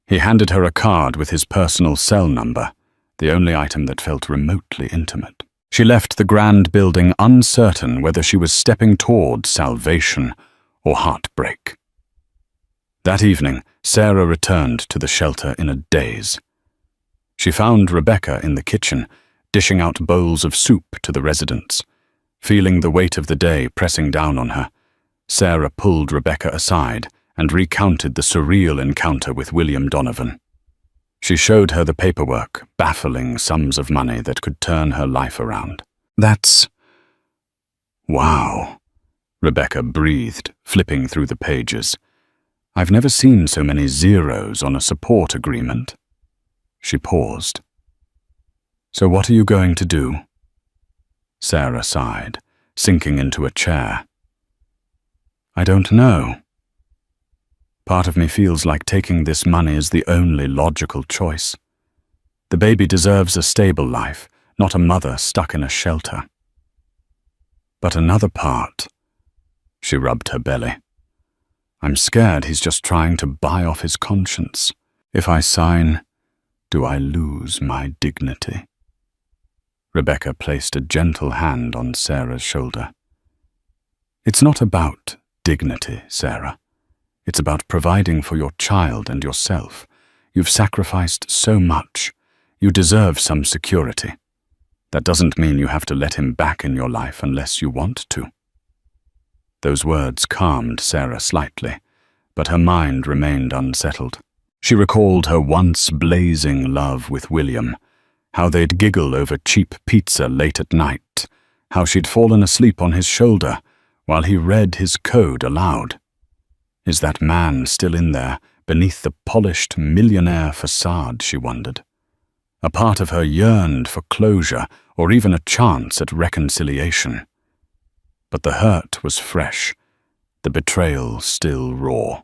He handed her a card with his personal cell number, the only item that felt remotely intimate. She left the grand building uncertain whether she was stepping toward salvation or heartbreak. That evening, Sarah returned to the shelter in a daze. She found Rebecca in the kitchen, dishing out bowls of soup to the residents. Feeling the weight of the day pressing down on her, Sarah pulled Rebecca aside and recounted the surreal encounter with William Donovan. She showed her the paperwork, baffling sums of money that could turn her life around. That's... wow, Rebecca breathed, flipping through the pages. I've never seen so many zeros on a support agreement. She paused. So what are you going to do? Sarah sighed, sinking into a chair. I don't know. Part of me feels like taking this money is the only logical choice. The baby deserves a stable life, not a mother stuck in a shelter. But another part, she rubbed her belly. I'm scared he's just trying to buy off his conscience. If I sign, do I lose my dignity? Rebecca placed a gentle hand on Sarah's shoulder. It's not about dignity, Sarah. It's about providing for your child and yourself. You've sacrificed so much. You deserve some security. That doesn't mean you have to let him back in your life unless you want to. Those words calmed Sarah slightly, but her mind remained unsettled. She recalled her once blazing love with William, how they'd giggle over cheap pizza late at night, how she'd fallen asleep on his shoulder while he read his code aloud. Is that man still in there, beneath the polished millionaire facade, she wondered. A part of her yearned for closure or even a chance at reconciliation. But the hurt was fresh, the betrayal still raw.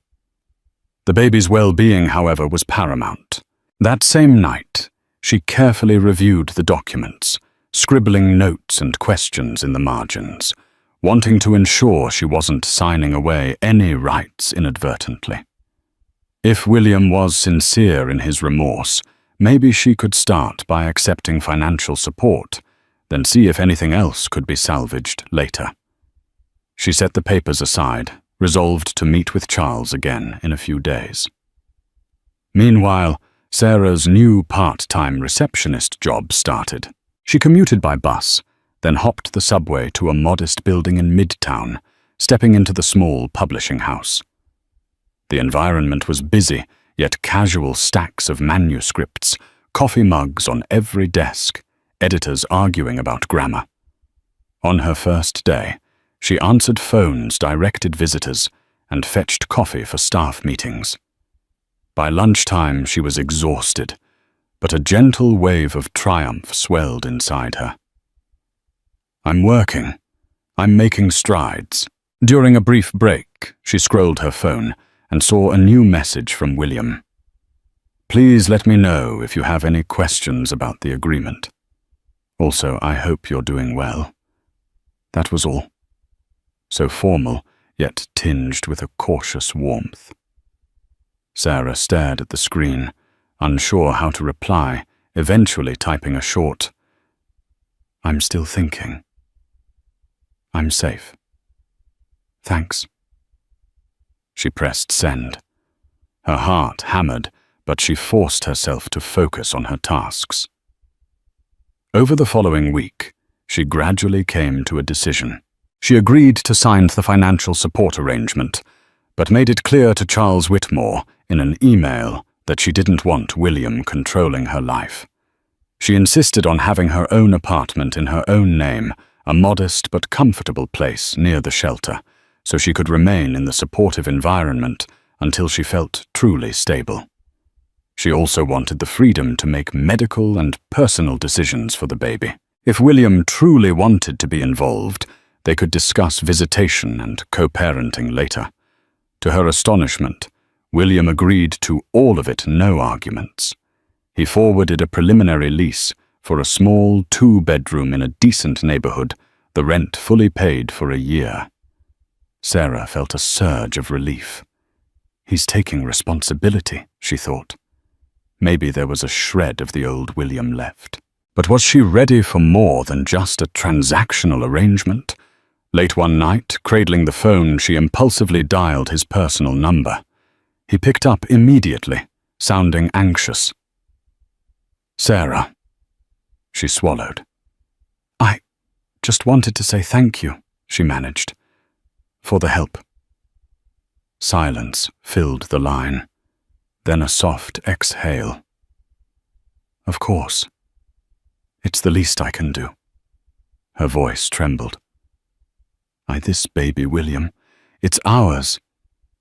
The baby's well-being, however, was paramount. That same night, she carefully reviewed the documents, scribbling notes and questions in the margins, wanting to ensure she wasn't signing away any rights inadvertently. If William was sincere in his remorse, maybe she could start by accepting financial support, then see if anything else could be salvaged later. She set the papers aside, resolved to meet with Charles again in a few days. Meanwhile, Sarah's new part-time receptionist job started. She commuted by bus, then hopped the subway to a modest building in Midtown, stepping into the small publishing house. The environment was busy, yet casual stacks of manuscripts, coffee mugs on every desk, editors arguing about grammar. On her first day, she answered phones, directed visitors, and fetched coffee for staff meetings. By lunchtime, she was exhausted, but a gentle wave of triumph swelled inside her. I'm working. I'm making strides. During a brief break, she scrolled her phone and saw a new message from William. Please let me know if you have any questions about the agreement. Also, I hope you're doing well. That was all. So formal, yet tinged with a cautious warmth. Sarah stared at the screen, unsure how to reply, eventually typing a short, I'm still thinking. I'm safe. Thanks. She pressed send. Her heart hammered, but she forced herself to focus on her tasks. Over the following week, she gradually came to a decision. She agreed to sign the financial support arrangement, but made it clear to Charles Whitmore in an email that she didn't want William controlling her life. She insisted on having her own apartment in her own name, a modest but comfortable place near the shelter, so she could remain in the supportive environment until she felt truly stable. She also wanted the freedom to make medical and personal decisions for the baby. If William truly wanted to be involved, they could discuss visitation and co-parenting later. To her astonishment, William agreed to all of it, no arguments. He forwarded a preliminary lease for a small 2-bedroom in a decent neighborhood, the rent fully paid for a year. Sarah felt a surge of relief. He's taking responsibility, she thought. Maybe there was a shred of the old William left. But was she ready for more than just a transactional arrangement? Late one night, cradling the phone, she impulsively dialed his personal number. He picked up immediately, sounding anxious. "Sarah." She swallowed. "I just wanted to say thank you," she managed, "for the help." Silence filled the line, then a soft exhale. "Of course. It's the least I can do." Her voice trembled. "This baby, William, it's ours.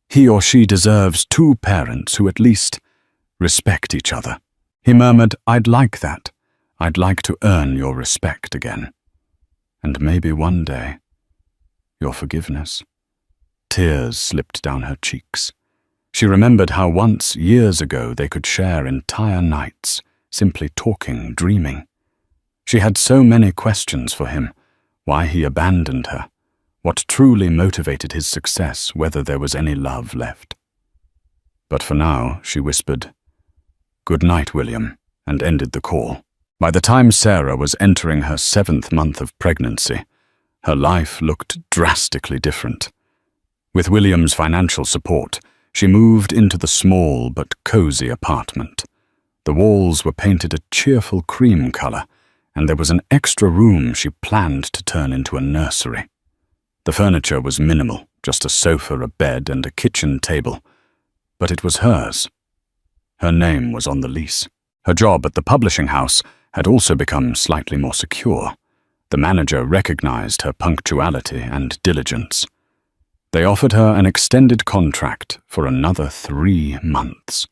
He or she deserves 2 parents who at least respect each other." He murmured, "I'd like that. I'd like to earn your respect again. And maybe one day, your forgiveness." Tears slipped down her cheeks. She remembered how once, years ago, they could share entire nights, simply talking, dreaming. She had so many questions for him: why he abandoned her, what truly motivated his success, whether there was any love left. But for now, she whispered, "Good night, William," and ended the call. By the time Sarah was entering her 7th month of pregnancy, her life looked drastically different. With William's financial support, she moved into the small but cozy apartment. The walls were painted a cheerful cream color, and there was an extra room she planned to turn into a nursery. The furniture was minimal, just a sofa, a bed, and a kitchen table, but it was hers. Her name was on the lease. Her job at the publishing house had also become slightly more secure. The manager recognized her punctuality and diligence. They offered her an extended contract for another 3 months.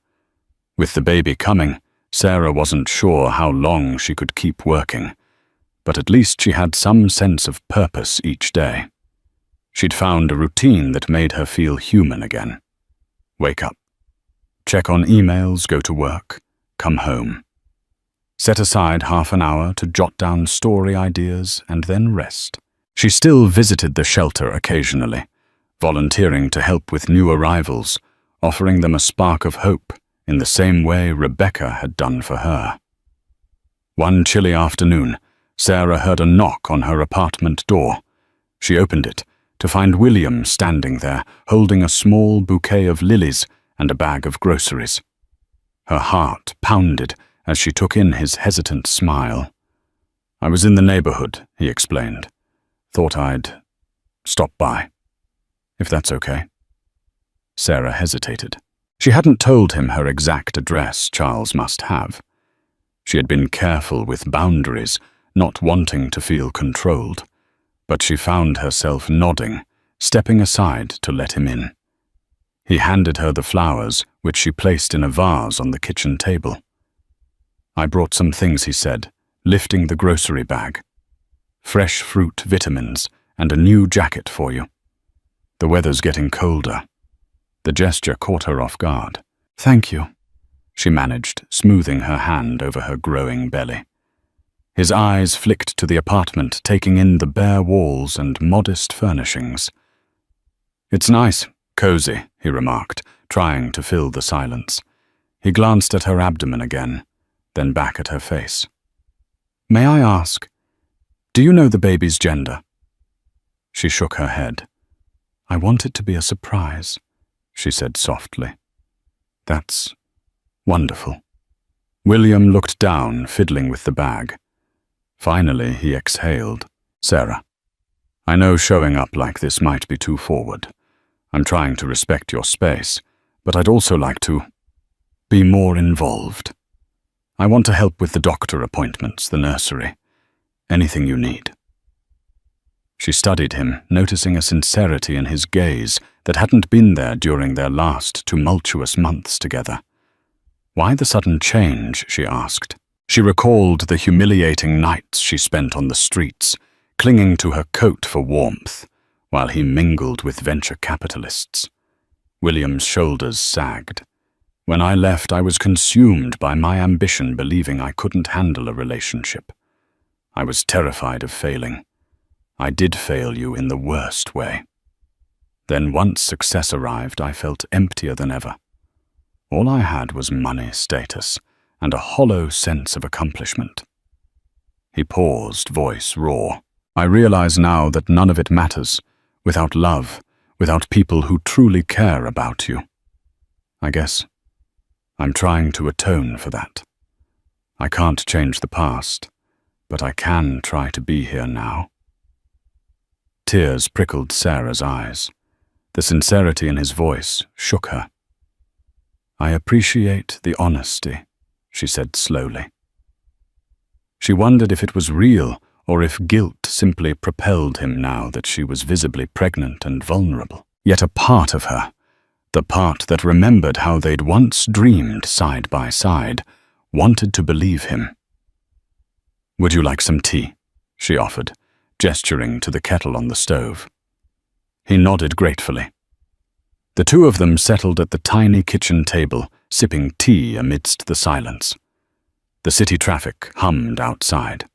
With the baby coming, Sarah wasn't sure how long she could keep working, but at least she had some sense of purpose each day. She'd found a routine that made her feel human again. Wake up, check on emails, go to work, come home. Set aside half an hour to jot down story ideas and then rest. She still visited the shelter occasionally, volunteering to help with new arrivals, offering them a spark of hope in the same way Rebecca had done for her. One chilly afternoon, Sarah heard a knock on her apartment door. She opened it to find William standing there, holding a small bouquet of lilies and a bag of groceries. Her heart pounded as she took in his hesitant smile. "I was in the neighborhood," he explained. "Thought I'd stop by, if that's okay." Sarah hesitated. She hadn't told him her exact address Charles must have. She had been careful with boundaries, not wanting to feel controlled, but she found herself nodding, stepping aside to let him in. He handed her the flowers, which she placed in a vase on the kitchen table. "I brought some things," he said, lifting the grocery bag. "Fresh fruit, vitamins, and a new jacket for you. The weather's getting colder." The gesture caught her off guard. "Thank you," she managed, smoothing her hand over her growing belly. His eyes flicked to the apartment, taking in the bare walls and modest furnishings. "It's nice, cozy," he remarked, trying to fill the silence. He glanced at her abdomen again, then back at her face. "May I ask, do you know the baby's gender?" She shook her head. "I want it to be a surprise," she said softly. "That's wonderful." William looked down, fiddling with the bag. Finally, he exhaled. "Sarah, I know showing up like this might be too forward. I'm trying to respect your space, but I'd also like to be more involved. I want to help with the doctor appointments, the nursery, anything you need." She studied him, noticing a sincerity in his gaze that hadn't been there during their last tumultuous months together. "Why the sudden change?" she asked. She recalled the humiliating nights she spent on the streets, clinging to her coat for warmth, while he mingled with venture capitalists. William's shoulders sagged. When I left, I was consumed by my ambition, believing I couldn't handle a relationship. I was terrified of failing. I did fail you in the worst way. Then once success arrived, I felt emptier than ever. All I had was money, status, and a hollow sense of accomplishment. He paused, voice raw. I realize now that none of it matters, without love, without people who truly care about you. I guess I'm trying to atone for that. I can't change the past, but I can try to be here now. Tears prickled Sarah's eyes. The sincerity in his voice shook her. I appreciate the honesty, she said slowly. She wondered if it was real or if guilt simply propelled him now that she was visibly pregnant and vulnerable. Yet a part of her, the part that remembered how they'd once dreamed side by side, wanted to believe him. "Would you like some tea?" she offered, gesturing to the kettle on the stove. He nodded gratefully. The two of them settled at the tiny kitchen table, sipping tea amidst the silence. The city traffic hummed outside.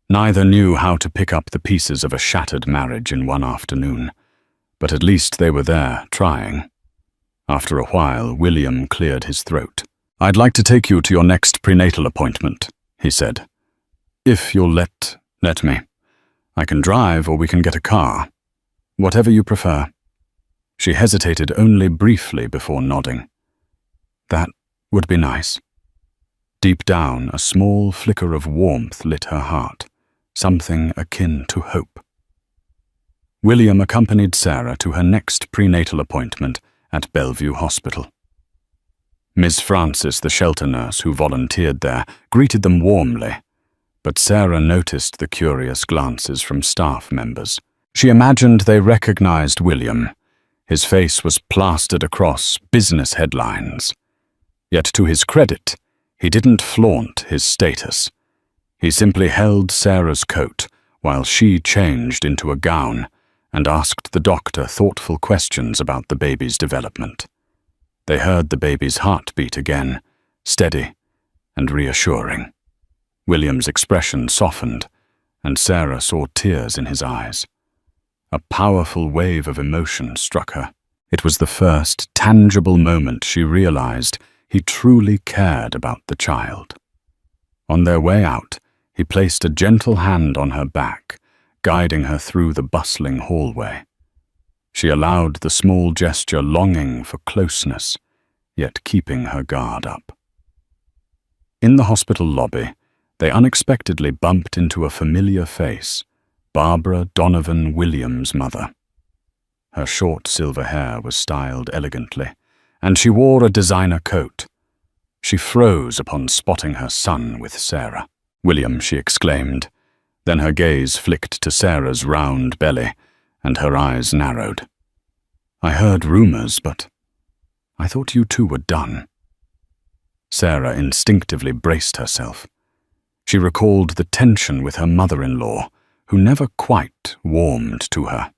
Neither knew how to pick up the pieces of a shattered marriage in one afternoon, but at least they were there, trying. After a while, William cleared his throat. "I'd like to take you to your next prenatal appointment," he said. "If you'll let me. I can drive or we can get a car. Whatever you prefer." She hesitated only briefly before nodding. "That would be nice." Deep down, a small flicker of warmth lit her heart, something akin to hope. William accompanied Sarah to her next prenatal appointment at Bellevue Hospital. Miss Francis, the shelter nurse who volunteered there, greeted them warmly, but Sarah noticed the curious glances from staff members. She imagined they recognized William. His face was plastered across business headlines. Yet to his credit, he didn't flaunt his status. He simply held Sarah's coat while she changed into a gown and asked the doctor thoughtful questions about the baby's development. They heard the baby's heartbeat again, steady and reassuring. William's expression softened, and Sarah saw tears in his eyes. A powerful wave of emotion struck her. It was the first tangible moment she realized he truly cared about the child. On their way out, he placed a gentle hand on her back, guiding her through the bustling hallway. She allowed the small gesture, longing for closeness, yet keeping her guard up. In the hospital lobby, they unexpectedly bumped into a familiar face, Barbara Donovan Williams' mother. Her short silver hair was styled elegantly, and she wore a designer coat. She froze upon spotting her son with Sarah. "William," she exclaimed. Then her gaze flicked to Sarah's round belly, and her eyes narrowed. "I heard rumors, but I thought you two were done." Sarah instinctively braced herself. She recalled the tension with her mother-in-law, who never quite warmed to her.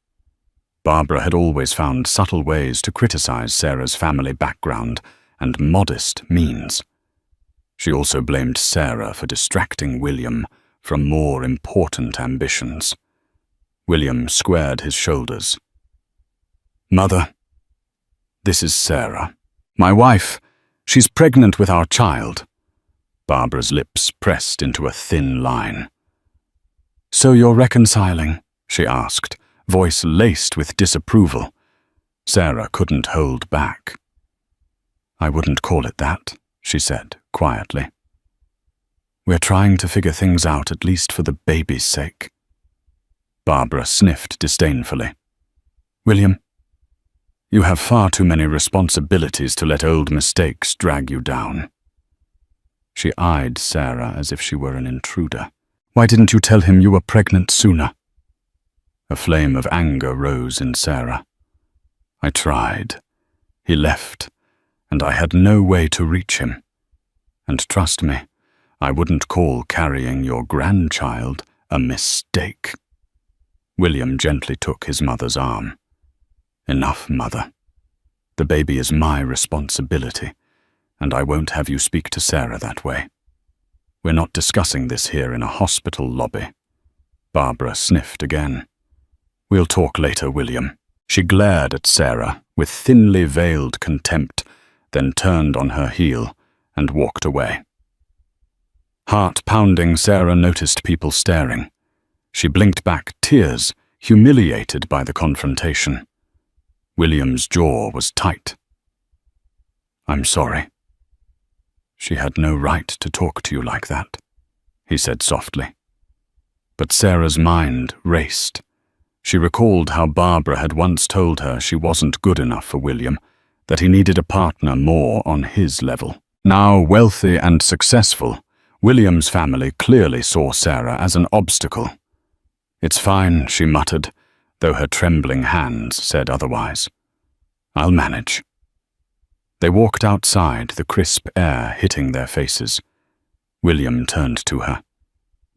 Barbara had always found subtle ways to criticize Sarah's family background and modest means. She also blamed Sarah for distracting William from more important ambitions. William squared his shoulders. "Mother, this is Sarah. My wife. She's pregnant with our child." Barbara's lips pressed into a thin line. "So you're reconciling?" she asked, voice laced with disapproval. Sarah couldn't hold back. "I wouldn't call it that," she said quietly. "We're trying to figure things out, at least for the baby's sake." Barbara sniffed disdainfully. "William, you have far too many responsibilities to let old mistakes drag you down." She eyed Sarah as if she were an intruder. "Why didn't you tell him you were pregnant sooner?" A flame of anger rose in Sarah. "I tried. He left, and I had no way to reach him. And trust me, I wouldn't call carrying your grandchild a mistake. William gently took his mother's arm. Enough, Mother. The baby is my responsibility, and I won't have you speak to Sarah that way. We're not discussing this here in a hospital lobby. Barbara sniffed again. We'll talk later, William. She glared at Sarah with thinly veiled contempt, then turned on her heel and walked away. Heart-pounding, Sarah noticed people staring. She blinked back tears, humiliated by the confrontation. William's jaw was tight. I'm sorry. She had no right to talk to you like that, he said softly. But Sarah's mind raced. She recalled how Barbara had once told her she wasn't good enough for William, that he needed a partner more on his level. Now wealthy and successful, William's family clearly saw Sarah as an obstacle. It's fine, she muttered, though her trembling hands said otherwise. I'll manage. They walked outside, the crisp air hitting their faces. William turned to her.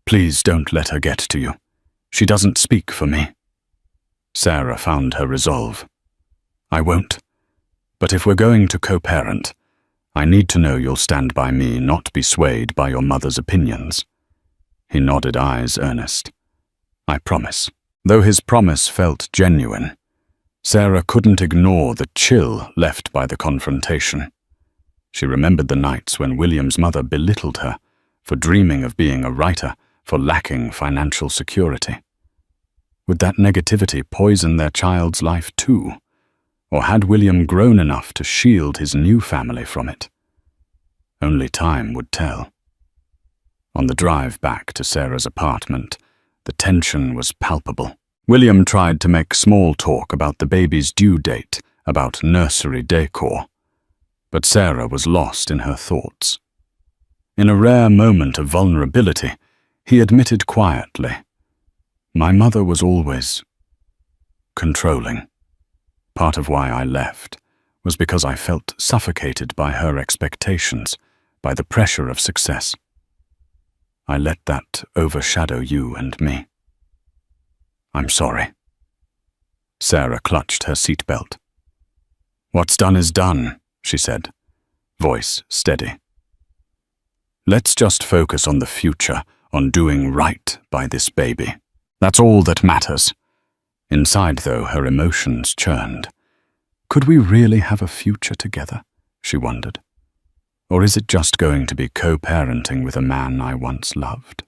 Please don't let her get to you. She doesn't speak for me. Sarah found her resolve. I won't. But if we're going to co-parent, I need to know you'll stand by me, not be swayed by your mother's opinions. He nodded, eyes earnest. I promise. Though his promise felt genuine, Sarah couldn't ignore the chill left by the confrontation. She remembered the nights when William's mother belittled her for dreaming of being a writer, for lacking financial security. Would that negativity poison their child's life too? Or had William grown enough to shield his new family from it? Only time would tell. On the drive back to Sarah's apartment, the tension was palpable. William tried to make small talk about the baby's due date, about nursery decor. But Sarah was lost in her thoughts. In a rare moment of vulnerability, he admitted quietly, my mother was always controlling. Part of why I left was because I felt suffocated by her expectations, by the pressure of success. I let that overshadow you and me. I'm sorry. Sarah clutched her seatbelt. What's done is done, she said, voice steady. Let's just focus on the future, on doing right by this baby. That's all that matters. Inside, though, her emotions churned. Could we really have a future together? She wondered. Or is it just going to be co-parenting with a man I once loved?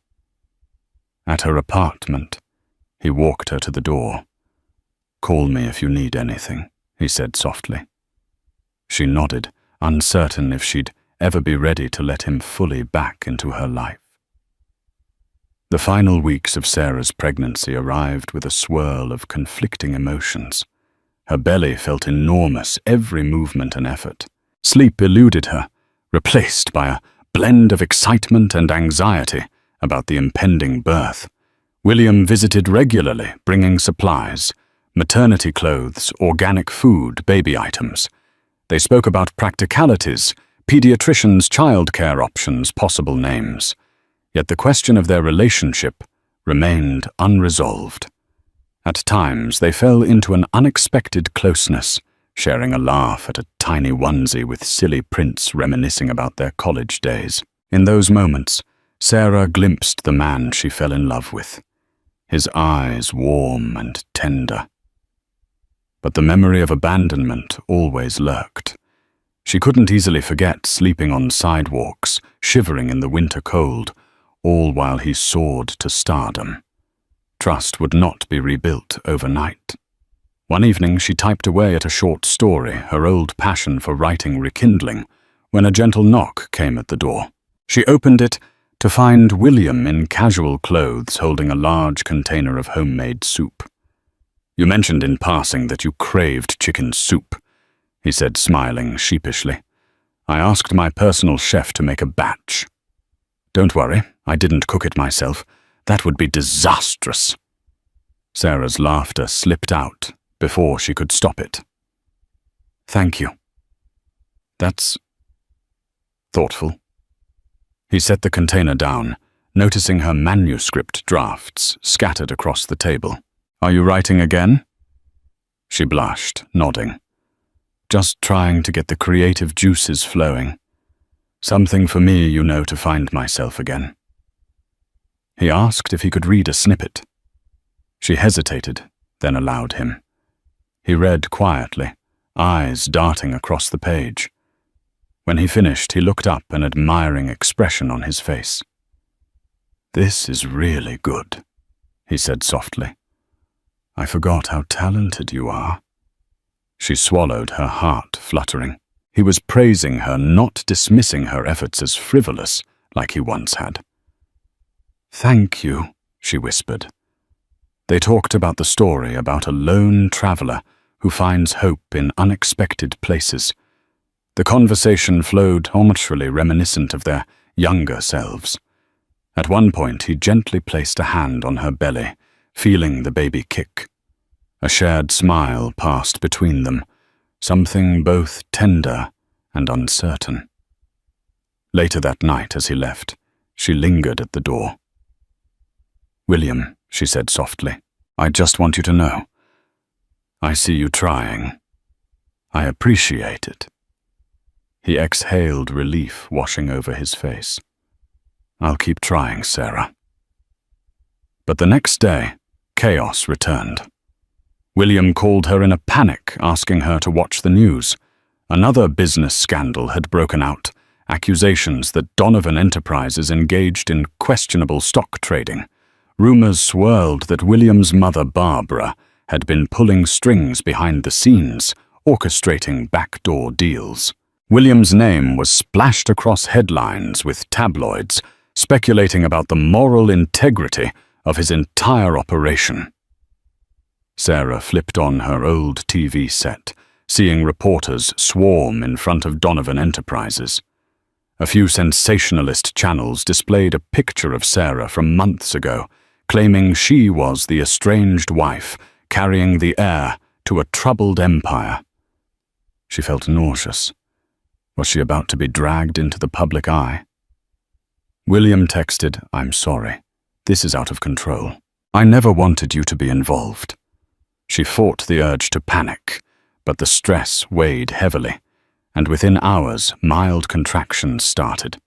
At her apartment, he walked her to the door. Call me if you need anything, he said softly. She nodded, uncertain if she'd ever be ready to let him fully back into her life. The final weeks of Sarah's pregnancy arrived with a swirl of conflicting emotions. Her belly felt enormous, every movement an effort. Sleep eluded her, replaced by a blend of excitement and anxiety about the impending birth. William visited regularly, bringing supplies, maternity clothes, organic food, baby items. They spoke about practicalities, pediatricians' childcare options, possible names. Yet the question of their relationship remained unresolved. At times, they fell into an unexpected closeness, sharing a laugh at a tiny onesie with silly prints reminiscing about their college days. In those moments, Sarah glimpsed the man she fell in love with, his eyes warm and tender. But the memory of abandonment always lurked. She couldn't easily forget sleeping on sidewalks, shivering in the winter cold, all while he soared to stardom. Trust would not be rebuilt overnight. One evening she typed away at a short story, her old passion for writing rekindling, when a gentle knock came at the door. She opened it to find William in casual clothes holding a large container of homemade soup. You mentioned in passing that you craved chicken soup, he said, smiling sheepishly. I asked my personal chef to make a batch. Don't worry, I didn't cook it myself. That would be disastrous. Sarah's laughter slipped out before she could stop it. Thank you. That's thoughtful. He set the container down, noticing her manuscript drafts scattered across the table. "Are you writing again?" She blushed, nodding. "Just trying to get the creative juices flowing. Something for me, you know, to find myself again." He asked if he could read a snippet. She hesitated, then allowed him. He read quietly, eyes darting across the page. When he finished, he looked up, an admiring expression on his face. "This is really good," he said softly. "I forgot how talented you are." She swallowed, her heart fluttering. He was praising her, not dismissing her efforts as frivolous, like he once had. "Thank you," she whispered. They talked about the story about a lone traveler who finds hope in unexpected places. The conversation flowed naturally, reminiscent of their younger selves. At one point, he gently placed a hand on her belly, feeling the baby kick. A shared smile passed between them, something both tender and uncertain. Later that night, as he left, she lingered at the door. "William," she said softly, "I just want you to know. I see you trying. I appreciate it." He exhaled, relief washing over his face. "I'll keep trying, Sarah." But the next day, chaos returned. William called her in a panic, asking her to watch the news. Another business scandal had broken out, accusations that Donovan Enterprises engaged in questionable stock trading. Rumors swirled that William's mother, Barbara, had been pulling strings behind the scenes, orchestrating backdoor deals. William's name was splashed across headlines with tabloids, speculating about the moral integrity of his entire operation. Sarah flipped on her old TV set, seeing reporters swarm in front of Donovan Enterprises. A few sensationalist channels displayed a picture of Sarah from months ago, claiming she was the estranged wife carrying the heir to a troubled empire. She felt nauseous. Was she about to be dragged into the public eye? William texted, "I'm sorry. This is out of control. I never wanted you to be involved." She fought the urge to panic, but the stress weighed heavily, and within hours, mild contractions started.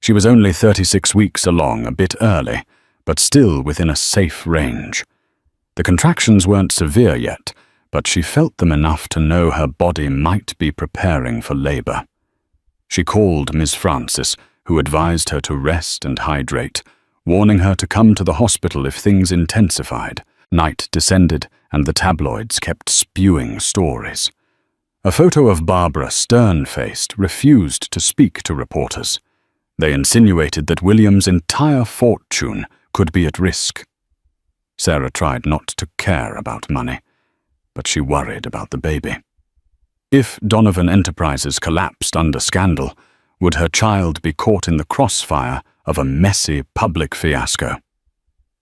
She was only 36 weeks along, a bit early, but still within a safe range. The contractions weren't severe yet, but she felt them enough to know her body might be preparing for labor. She called Ms. Francis, who advised her to rest and hydrate, warning her to come to the hospital if things intensified. Night descended, and the tabloids kept spewing stories. A photo of Barbara, stern-faced, refused to speak to reporters. They insinuated that William's entire fortune could be at risk. Sarah tried not to care about money, but she worried about the baby. If Donovan Enterprises collapsed under scandal, would her child be caught in the crossfire of a messy public fiasco?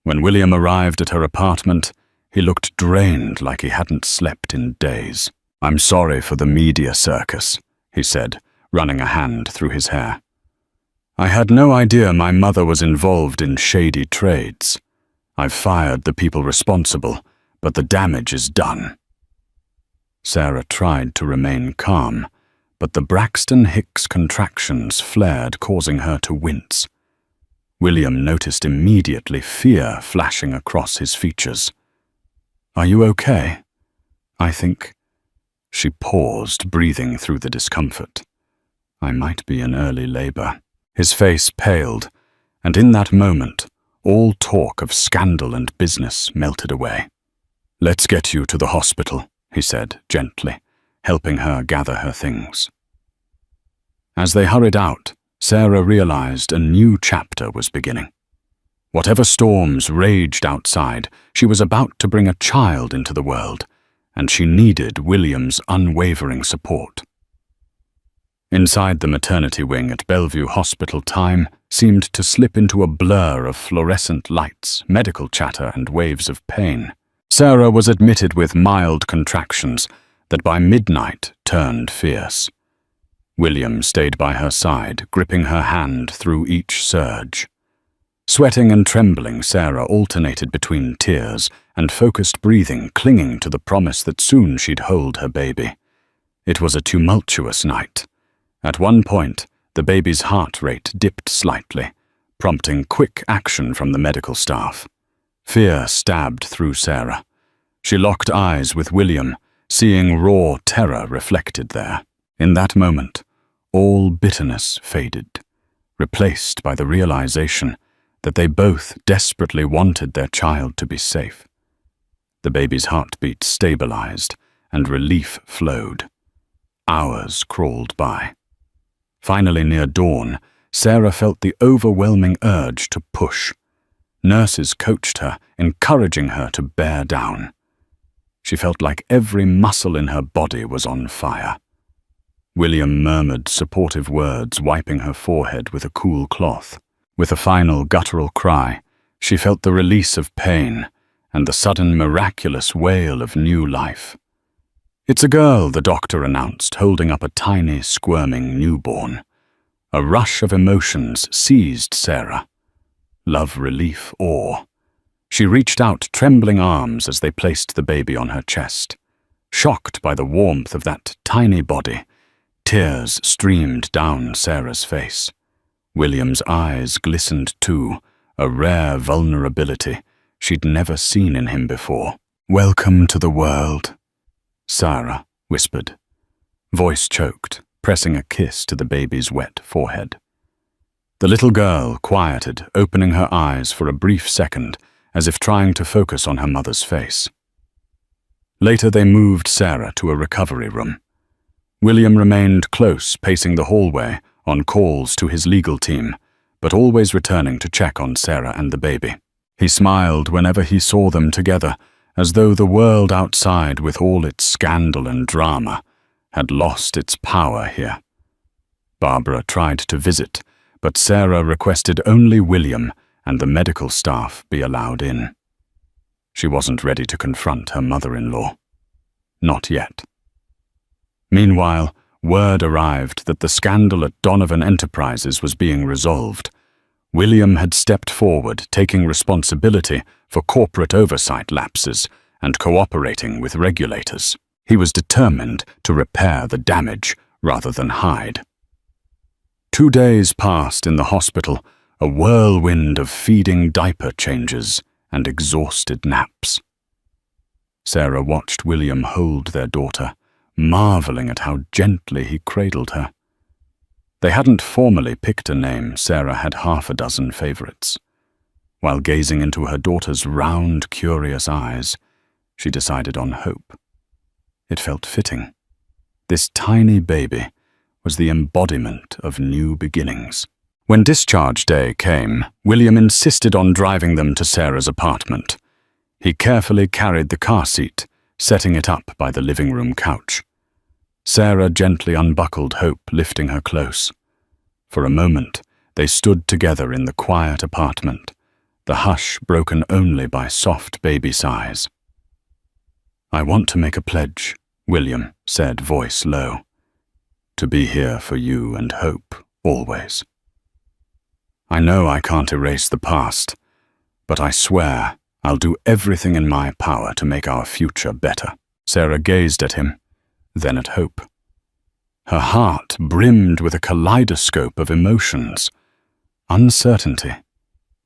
When William arrived at her apartment, he looked drained, like he hadn't slept in days. "I'm sorry for the media circus," he said, running a hand through his hair. "I had no idea my mother was involved in shady trades. I've fired the people responsible, but the damage is done." Sarah tried to remain calm, but the Braxton Hicks contractions flared, causing her to wince. William noticed immediately fear flashing across his features. "Are you okay? I think—" She paused, breathing through the discomfort. "I might be in early labor." His face paled, and in that moment, all talk of scandal and business melted away. "Let's get you to the hospital," he said gently, helping her gather her things. As they hurried out, Sarah realized a new chapter was beginning. Whatever storms raged outside, she was about to bring a child into the world, and she needed William's unwavering support. Inside the maternity wing at Bellevue Hospital, time seemed to slip into a blur of fluorescent lights, medical chatter, and waves of pain. Sarah was admitted with mild contractions that by midnight turned fierce. William stayed by her side, gripping her hand through each surge. Sweating and trembling, Sarah alternated between tears and focused breathing, clinging to the promise that soon she'd hold her baby. It was a tumultuous night. At one point, the baby's heart rate dipped slightly, prompting quick action from the medical staff. Fear stabbed through Sarah. She locked eyes with William, seeing raw terror reflected there. In that moment, all bitterness faded, replaced by the realization that they both desperately wanted their child to be safe. The baby's heartbeat stabilized, and relief flowed. Hours crawled by. Finally, near dawn, Sarah felt the overwhelming urge to push. Nurses coached her, encouraging her to bear down. She felt like every muscle in her body was on fire. William murmured supportive words, wiping her forehead with a cool cloth. With a final guttural cry, she felt the release of pain and the sudden miraculous wail of new life. "It's a girl," the doctor announced, holding up a tiny, squirming newborn. A rush of emotions seized Sarah. Love, relief, awe. She reached out trembling arms as they placed the baby on her chest. Shocked by the warmth of that tiny body, tears streamed down Sarah's face. William's eyes glistened too, a rare vulnerability she'd never seen in him before. "Welcome to the world," Sarah whispered, voice choked, pressing a kiss to the baby's wet forehead. The little girl quieted, opening her eyes for a brief second, as if trying to focus on her mother's face. Later they moved Sarah to a recovery room. William remained close, pacing the hallway, on calls to his legal team, but always returning to check on Sarah and the baby. He smiled whenever he saw them together, as though the world outside, with all its scandal and drama, had lost its power here. Barbara tried to visit, but Sarah requested only William and the medical staff be allowed in. She wasn't ready to confront her mother-in-law. Not yet. Meanwhile, word arrived that the scandal at Donovan Enterprises was being resolved. William had stepped forward, taking responsibility for corporate oversight lapses and cooperating with regulators. He was determined to repair the damage rather than hide. 2 days passed in the hospital, a whirlwind of feeding diaper changes and exhausted naps. Sarah watched William hold their daughter, marveling at how gently he cradled her. They hadn't formally picked a name. Sarah had half a dozen favorites. While gazing into her daughter's round, curious eyes, she decided on Hope. It felt fitting. This tiny baby was the embodiment of new beginnings. When discharge day came, William insisted on driving them to Sarah's apartment. He carefully carried the car seat, setting it up by the living room couch. Sarah gently unbuckled Hope, lifting her close. For a moment, they stood together in the quiet apartment, the hush broken only by soft baby sighs. "I want to make a pledge," William said, voice low. "To be here for you and Hope, always. I know I can't erase the past, but I swear I'll do everything in my power to make our future better." Sarah gazed at him, then at Hope. Her heart brimmed with a kaleidoscope of emotions: uncertainty,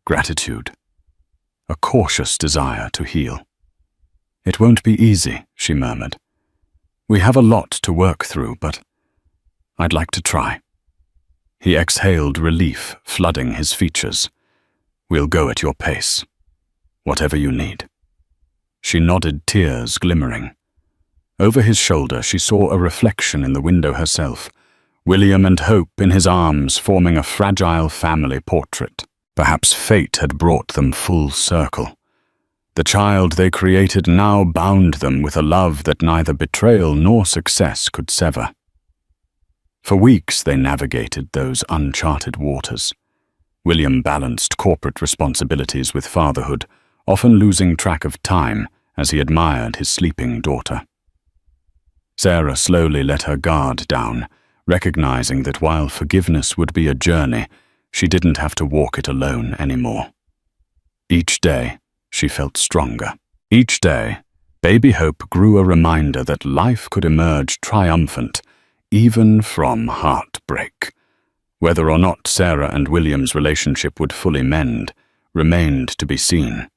gratitude, a cautious desire to heal. "It won't be easy," she murmured. "We have a lot to work through, but I'd like to try." He exhaled relief, flooding his features. "We'll go at your pace. Whatever you need." She nodded, tears glimmering. Over his shoulder, she saw a reflection in the window herself, William and Hope in his arms, forming a fragile family portrait. Perhaps fate had brought them full circle. The child they created now bound them with a love that neither betrayal nor success could sever. For weeks they navigated those uncharted waters. William balanced corporate responsibilities with fatherhood, often losing track of time as he admired his sleeping daughter. Sarah slowly let her guard down, recognizing that while forgiveness would be a journey, she didn't have to walk it alone anymore. Each day, she felt stronger. Each day, baby Hope grew a reminder that life could emerge triumphant, even from heartbreak. Whether or not Sarah and William's relationship would fully mend remained to be seen.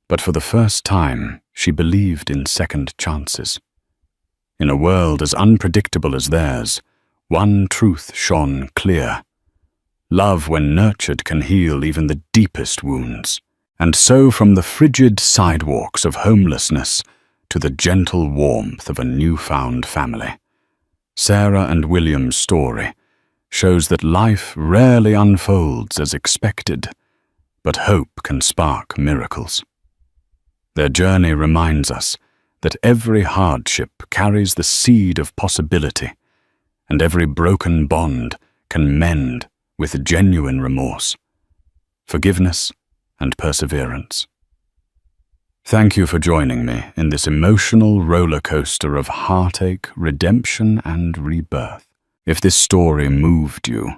But for the first time, she believed in second chances. In a world as unpredictable as theirs, one truth shone clear. Love, when nurtured, can heal even the deepest wounds. And so from the frigid sidewalks of homelessness to the gentle warmth of a newfound family, Sarah and William's story shows that life rarely unfolds as expected, but hope can spark miracles. Their journey reminds us that every hardship carries the seed of possibility, and every broken bond can mend with genuine remorse, forgiveness, and perseverance. Thank you for joining me in this emotional roller coaster of heartache, redemption, and rebirth. If this story moved you,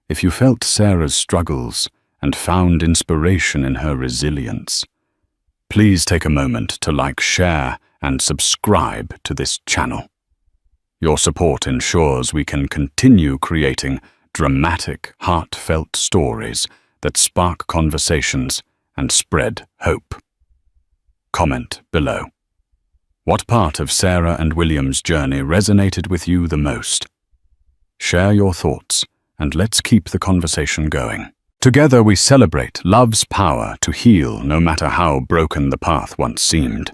if you felt Sarah's struggles and found inspiration in her resilience, please take a moment to like, share, and subscribe to this channel. Your support ensures we can continue creating dramatic, heartfelt stories that spark conversations and spread hope. Comment below. What part of Sarah and William's journey resonated with you the most? Share your thoughts, and let's keep the conversation going. Together we celebrate love's power to heal no matter how broken the path once seemed.